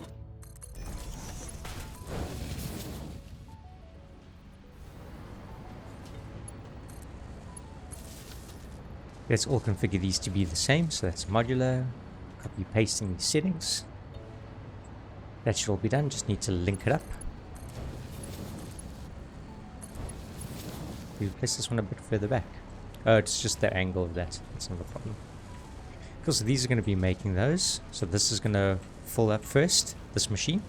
Let's all configure these to be the same. So that's modular. Copy pasting these settings. That should all be done. Just need to link it up. We place this one a bit further back. Oh, it's just the angle of that. That's not a problem. Cool, so these are going to be making those. So this is going to fill up first, this machine,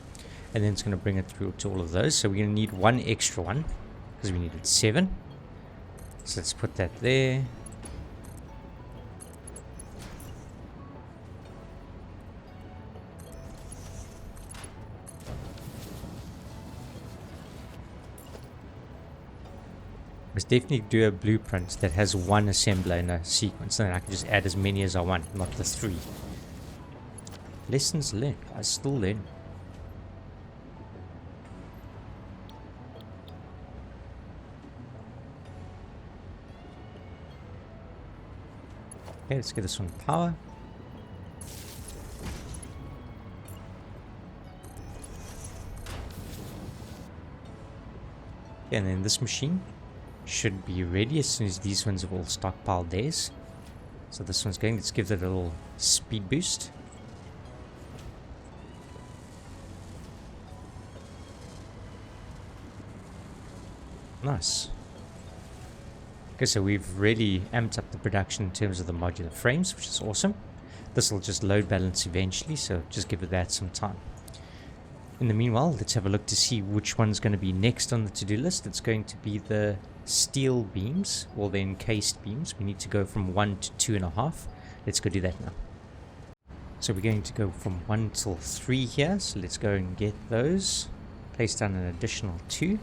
and then it's going to bring it through to all of those. So we're going to need 1 extra one because we needed 7. So let's put that there. Must definitely do a blueprint that has one assembler in a sequence, and then I can just add as many as I want, not the 3. Lessons learned. I still learn. Okay, let's give this one power. Okay, and then this machine should be ready as soon as these ones have all stockpiled theirs. So this one's going, let's give it a little speed boost. Nice. Okay, so we've really amped up the production in terms of the modular frames, which is awesome. This will just load balance eventually, so just give it that some time. In the meanwhile, let's have a look to see which one's going to be next on the to-do list. It's going to be the steel beams, or the encased beams. We need to go from 1 to 2.5. Let's go do that now. So we're going to go from 1 till 3 here, so let's go and get those. Place down an additional 2.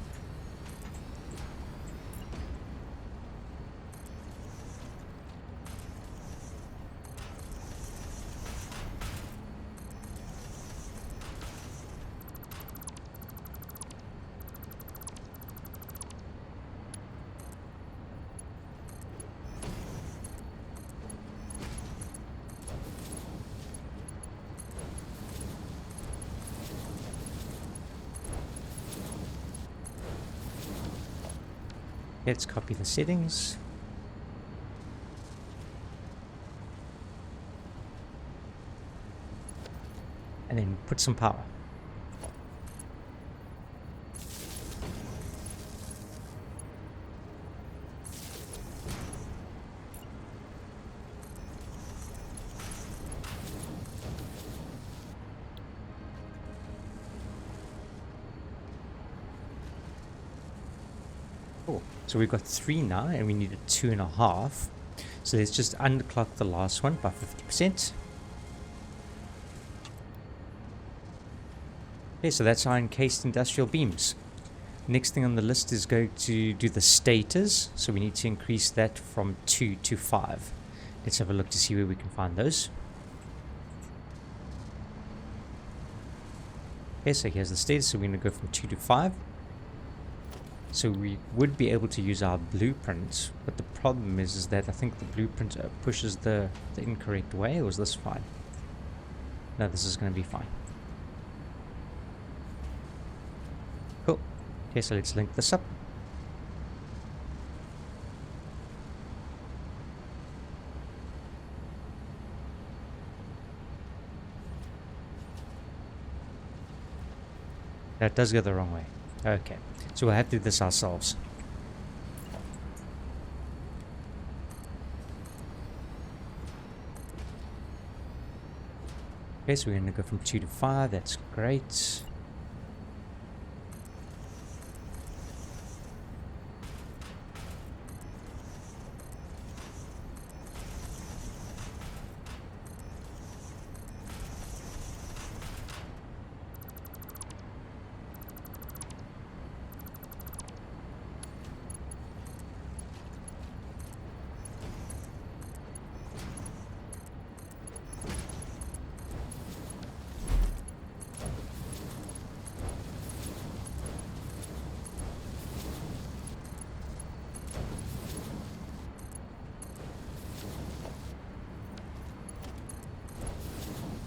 Let's copy the settings. And then put some power. Cool. So we've got 3 now, and we need a 2.5. So let's just underclock the last one by 50%. Okay, so that's our encased industrial beams. Next thing on the list is going to do the stators. So we need to increase that from 2 to 5. Let's have a look to see where we can find those. Okay, so here's the stators. So we're going to go from 2 to 5. So we would be able to use our blueprint, but the problem is that I think the blueprint pushes the incorrect way. Or is this fine? No, this is going to be fine. Cool. Okay, so let's link this up. That does go the wrong way. Okay, so we'll have to do this ourselves. Okay, so we're going to go from 2 to 5. That's great.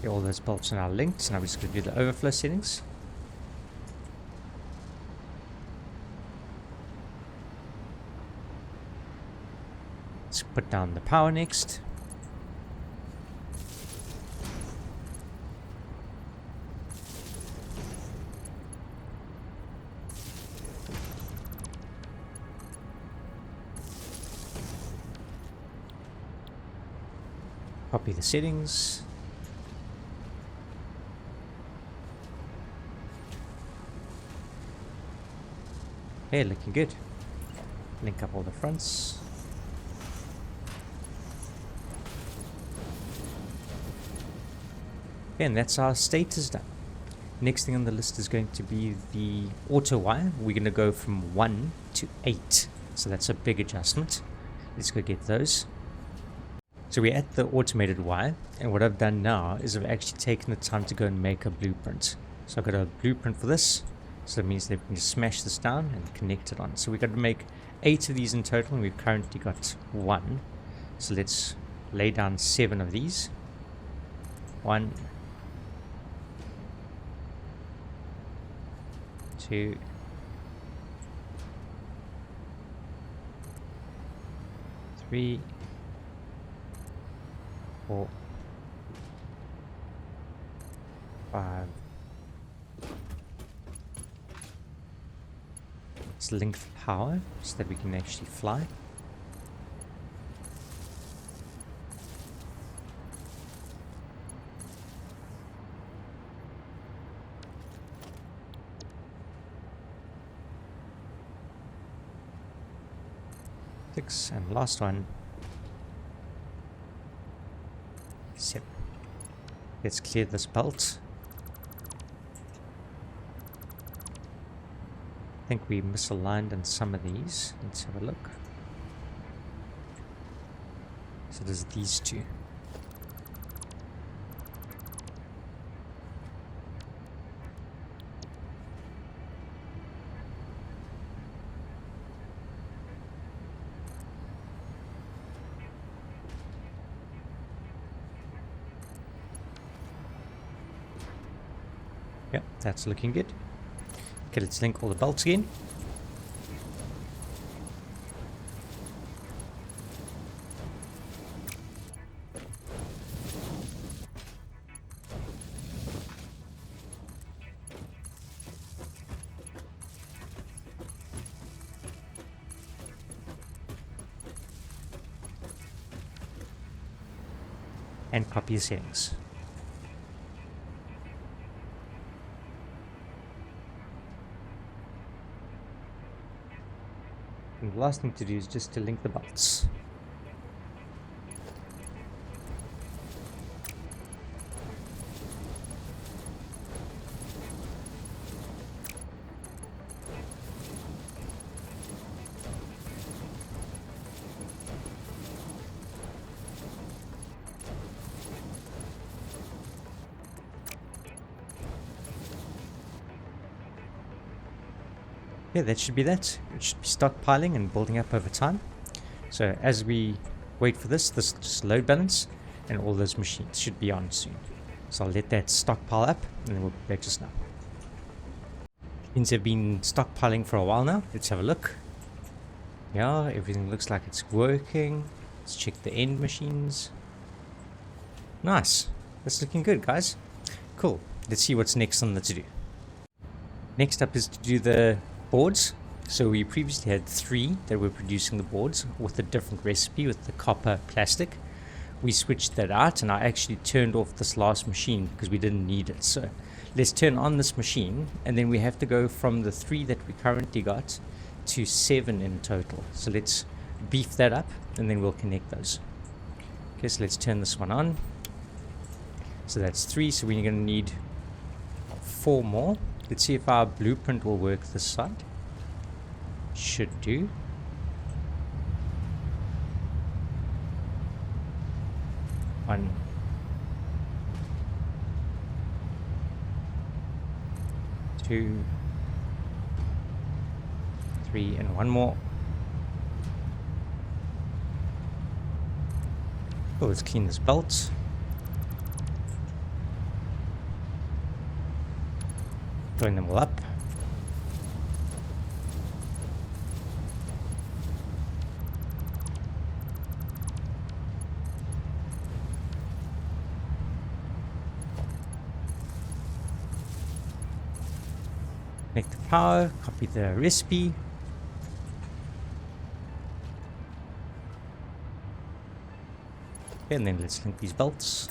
Okay, all those bolts are now linked, so now we're just going to do the overflow settings. Let's put down the power next. Copy the settings. Okay, looking good. Link up all the fronts. Okay, and that's our status done. Next thing on the list is going to be the auto wire. We're going to go from 1 to 8. So that's a big adjustment. Let's go get those. So we're at the automated wire, and what I've done now is I've actually taken the time to go and make a blueprint. So I've got a blueprint for this, so that means that we can just smash this down and connect it on. So we've got to make 8 of these in total, and we've currently got 1. So let's lay down 7 of these. 1, 2, 3, 4, 5. Let's link the power so that we can actually fly. Six, and last one. 7. Let's clear this belt. I think we misaligned on some of these. Let's have a look. So there's these 2. Yep, that's looking good. Okay, let's link all the bolts again. And copy the settings. And the last thing to do is just to link the bolts. Yeah, that should be that. It should be stockpiling and building up over time. So as we wait for this just load balance, and all those machines should be on soon. So I'll let that stockpile up, and then we'll be back just now. Things have been stockpiling for a while now. Let's have a look. Yeah, everything looks like it's working. Let's check the end machines. Nice. That's looking good, guys. Cool. Let's see what's next on the to-do. Next up is to do the boards. So we previously had 3 that were producing the boards with a different recipe with the copper plastic. We switched that out, and I actually turned off this last machine because we didn't need it. So let's turn on this machine, and then we have to go from the 3 that we currently got to 7 in total. So let's beef that up, and then we'll connect those. Okay, so let's turn this one on. So that's 3, so we're going to need 4 more. Let's see if our blueprint will work this side. Should do. One. 2. 3, and 1 more. Oh, let's clean this belt. Join them all up. Connect the power, copy the recipe. And then let's link these belts.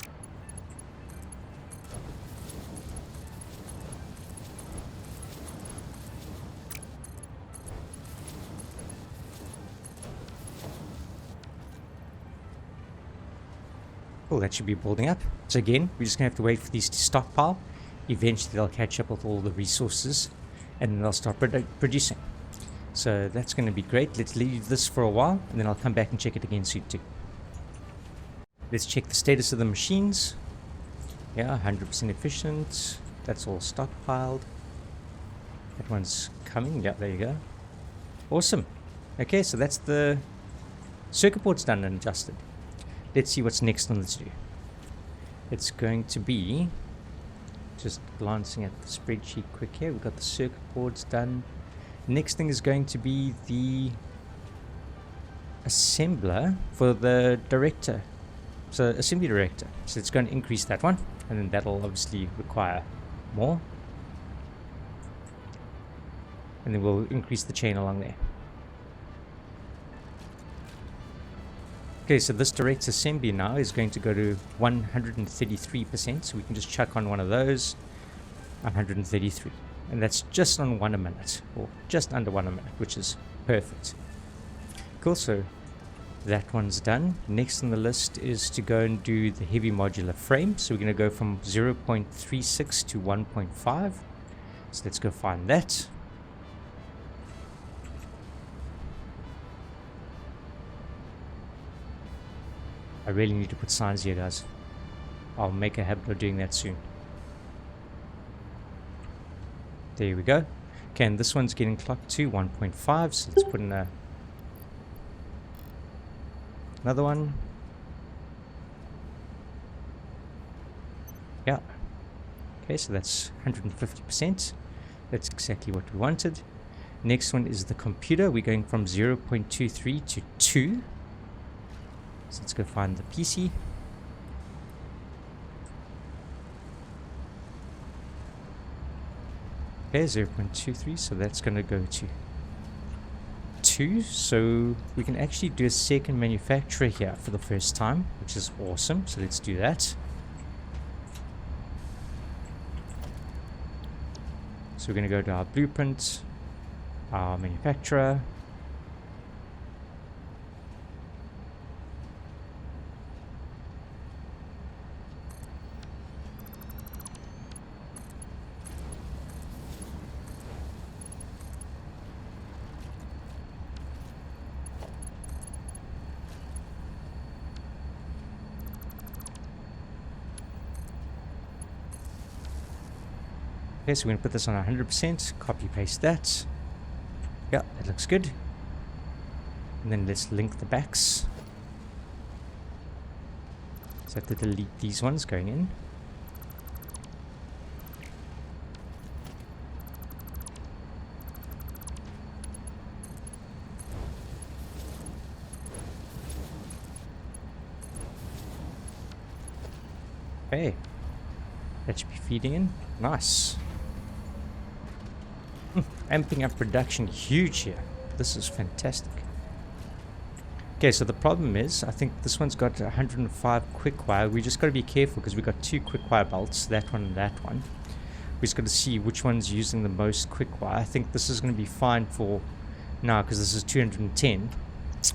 Cool, that should be building up. So again, we're just going to have to wait for these to stockpile. Eventually they'll catch up with all the resources, and then they'll start producing. So that's going to be great. Let's leave this for a while, and then I'll come back and check it again soon too. Let's check the status of the machines. Yeah, 100% efficient. That's all stockpiled. That one's coming. Yeah, there you go. Awesome. Okay, so that's the circuit board's done and adjusted. Let's see what's next on the to-do. It's going to be, just glancing at the spreadsheet quick here, we've got the circuit boards done. Next thing is going to be the assembler for the director. So assembly director. So it's going to increase that one, and then that'll obviously require more. And then we'll increase the chain along there. Okay, so this direct assembly now is going to go to 133%. So we can just chuck on one of those, 133. And that's just on 1 a minute, or just under 1 a minute, which is perfect. Cool, so that one's done. Next on the list is to go and do the heavy modular frame. So we're going to go from 0.36 to 1.5. So let's go find that. I really need to put signs here, guys. I'll make a habit of doing that soon. There we go. Okay, and this one's getting clocked to 1.5, so let's put in another one. Yeah. Okay, so that's 150%. That's exactly what we wanted. Next one is the computer. We're going from 0.23 to 2. So let's go find the PC. Okay, 0.23, so that's going to go to 2. So we can actually do a second manufacturer here for the first time, which is awesome. So let's do that. So we're going to go to our blueprint, our manufacturer. Okay, so we're going to put this on 100%, copy paste that. Yeah, that looks good. And then let's link the backs. So I have to delete these ones going in. Okay, that should be feeding in. Nice. Amping up production huge here. This is fantastic. Okay, so the problem is, I think this one's got 105 quick wire. We just got to be careful because we've got 2 quick wire belts, that one and that one. We just got to see which one's using the most quick wire. I think this is going to be fine for now because this is 210.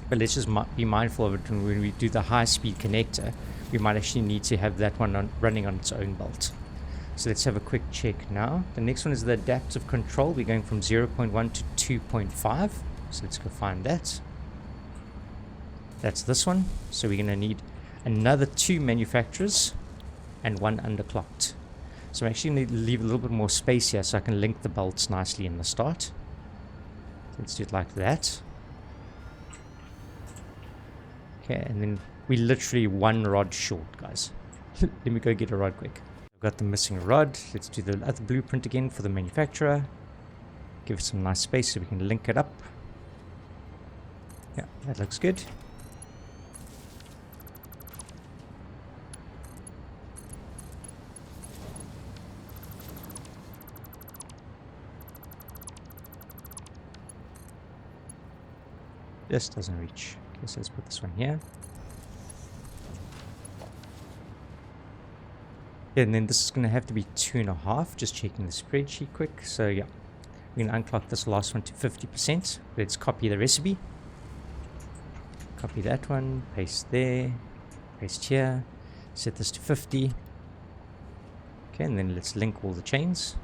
But let's just be mindful of it when we do the high speed connector. We might actually need to have that one running on its own belt. So let's have a quick check now. The next one is the adaptive control. We're going from 0.1 to 2.5. So let's go find that. That's this one. So we're going to need another 2 manufacturers and 1 underclocked. So I actually need to leave a little bit more space here so I can link the bolts nicely in the start. So let's do it like that. Okay, and then we're literally 1 rod short, guys. Let me go get a rod quick. I've got the missing rod. Let's do the other blueprint again for the manufacturer. Give it some nice space so we can link it up. Yeah, that looks good. This doesn't reach. Okay, so let's put this one here. And then this is going to have to be 2.5. Just checking the spreadsheet quick. So yeah, we're going to unclock this last one to 50%. Let's copy the recipe. Copy that one. Paste there. Paste here. Set this to 50. Okay, and then let's link all the chains.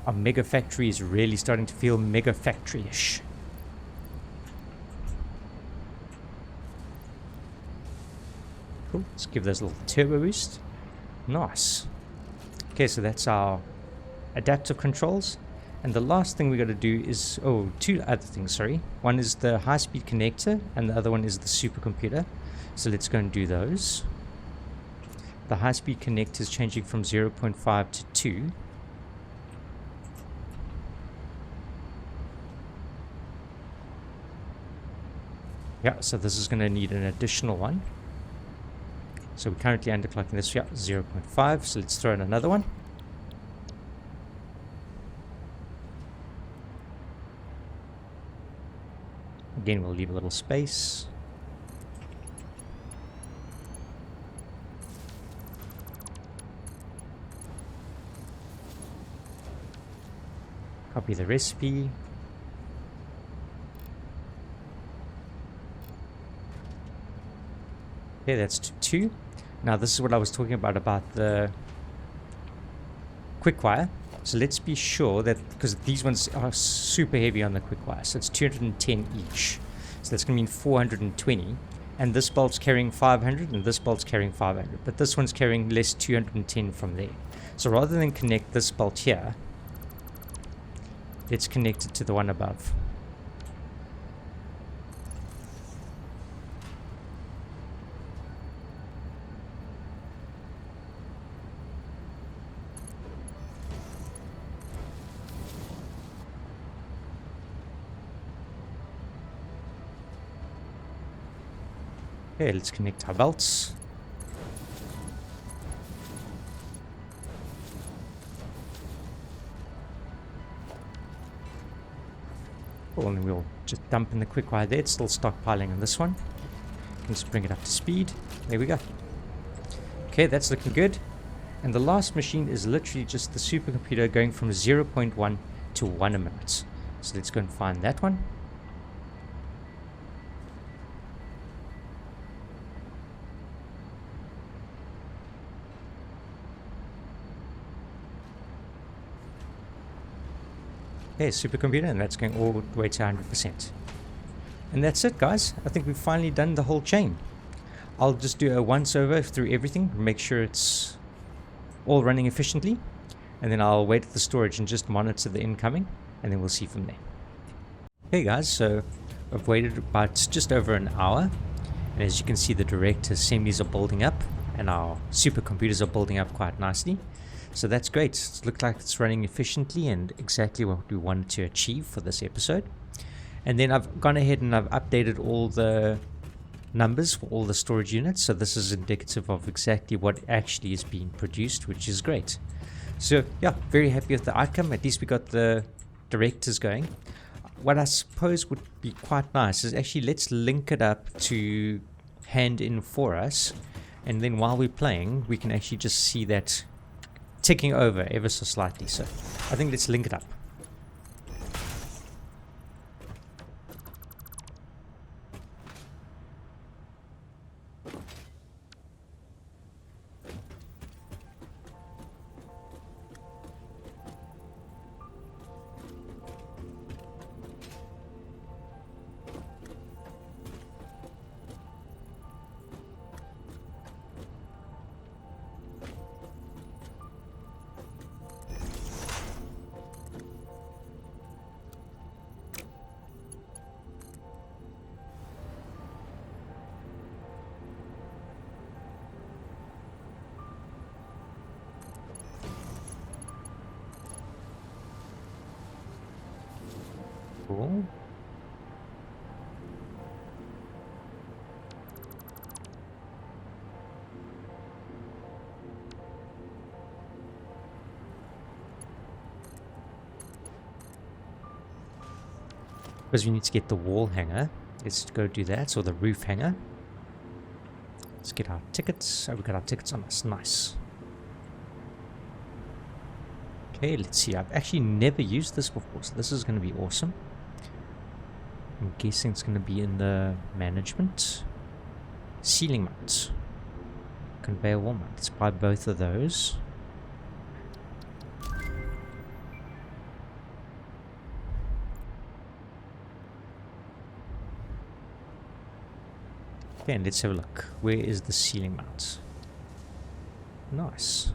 Our mega factory is really starting to feel mega factory-ish. Cool. Let's give those a little turbo boost. Nice. Okay, so that's our adaptive controls. And the last thing we got to do is, oh, two other things, sorry. One is the high-speed connector, and the other one is the supercomputer. So let's go and do those. The high-speed connector is changing from 0.5 to 2. Yeah, so this is going to need an additional one. So we're currently underclocking this, yeah, 0.5. So let's throw in another one. Again, we'll leave a little space. Copy the recipe. Okay, that's to 2. Now this is what I was talking about the quick wire. So let's be sure that, because these ones are super heavy on the quick wire, so it's 210 each. So that's going to mean 420. And this bolt's carrying 500 and this bolt's carrying 500. But this one's carrying less 210 from there. So rather than connect this bolt here, let's connect it to the one above. Okay, let's connect our belts. Cool, and we'll just dump in the quick wire there. It's still stockpiling on this one. Let's bring it up to speed. There we go. Okay, that's looking good. And the last machine is literally just the supercomputer going from 0.1 to 1 a minute. So let's go and find that one. Okay, supercomputer, and that's going all the way to 100%. And that's it, guys. I think we've finally done the whole chain. I'll just do a once over through everything, make sure it's all running efficiently, and then I'll wait at the storage and just monitor the incoming, and then we'll see from there. Okay guys, so I've waited about just over an hour, and as you can see, the direct assemblies are building up and our supercomputers are building up quite nicely. So that's great. It looks like it's running efficiently and exactly what we wanted to achieve for this episode. And then I've gone ahead and I've updated all the numbers for all the storage units. So this is indicative of exactly what actually is being produced, which is great. So yeah, very happy with the outcome. At least we got the directors going. What I suppose would be quite nice is actually let's link it up to hand in for us. And then while we're playing, we can actually just see that ticking over ever so slightly. So I think let's link it up. Cool. Because we need to get the wall hanger. Let's go do that, or the roof hanger. Let's get our tickets. Oh, we got our tickets on us. Nice. Okay, let's see. I've actually never used this before, so this is going to be awesome. I'm guessing it's going to be in the management. Ceiling mount. Conveyor wall mount. Let's buy both of those. Okay, and let's have a look. Where is the ceiling mount? Nice.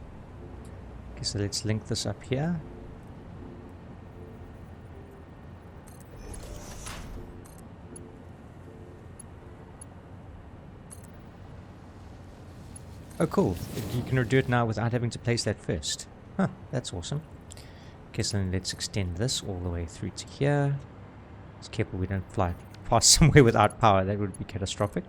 Okay, so let's link this up here. Oh, cool. You can do it now without having to place that first. Huh, that's awesome. Okay, so then let's extend this all the way through to here. Just careful we don't fly past somewhere without power. That would be catastrophic.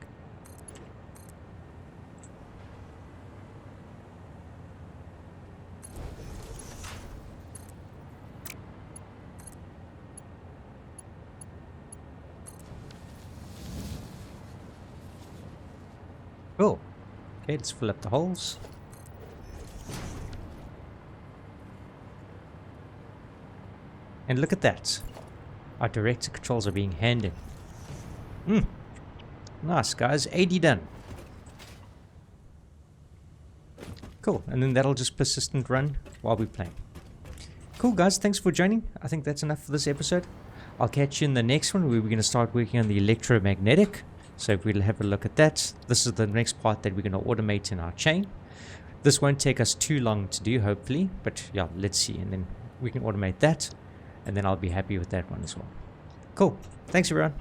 Cool. Okay, let's fill up the holes. And look at that. Our director controls are being handed. Nice, guys. 80 done. Cool. And then that'll just persistent run while we're playing. Cool, guys. Thanks for joining. I think that's enough for this episode. I'll catch you in the next one where we're going to start working on the electromagnetic. So if we'll have a look at that, this is the next part that we're going to automate in our chain. This won't take us too long to do, hopefully, but yeah, let's see. And then we can automate that, and then I'll be happy with that one as well. Cool. Thanks, everyone.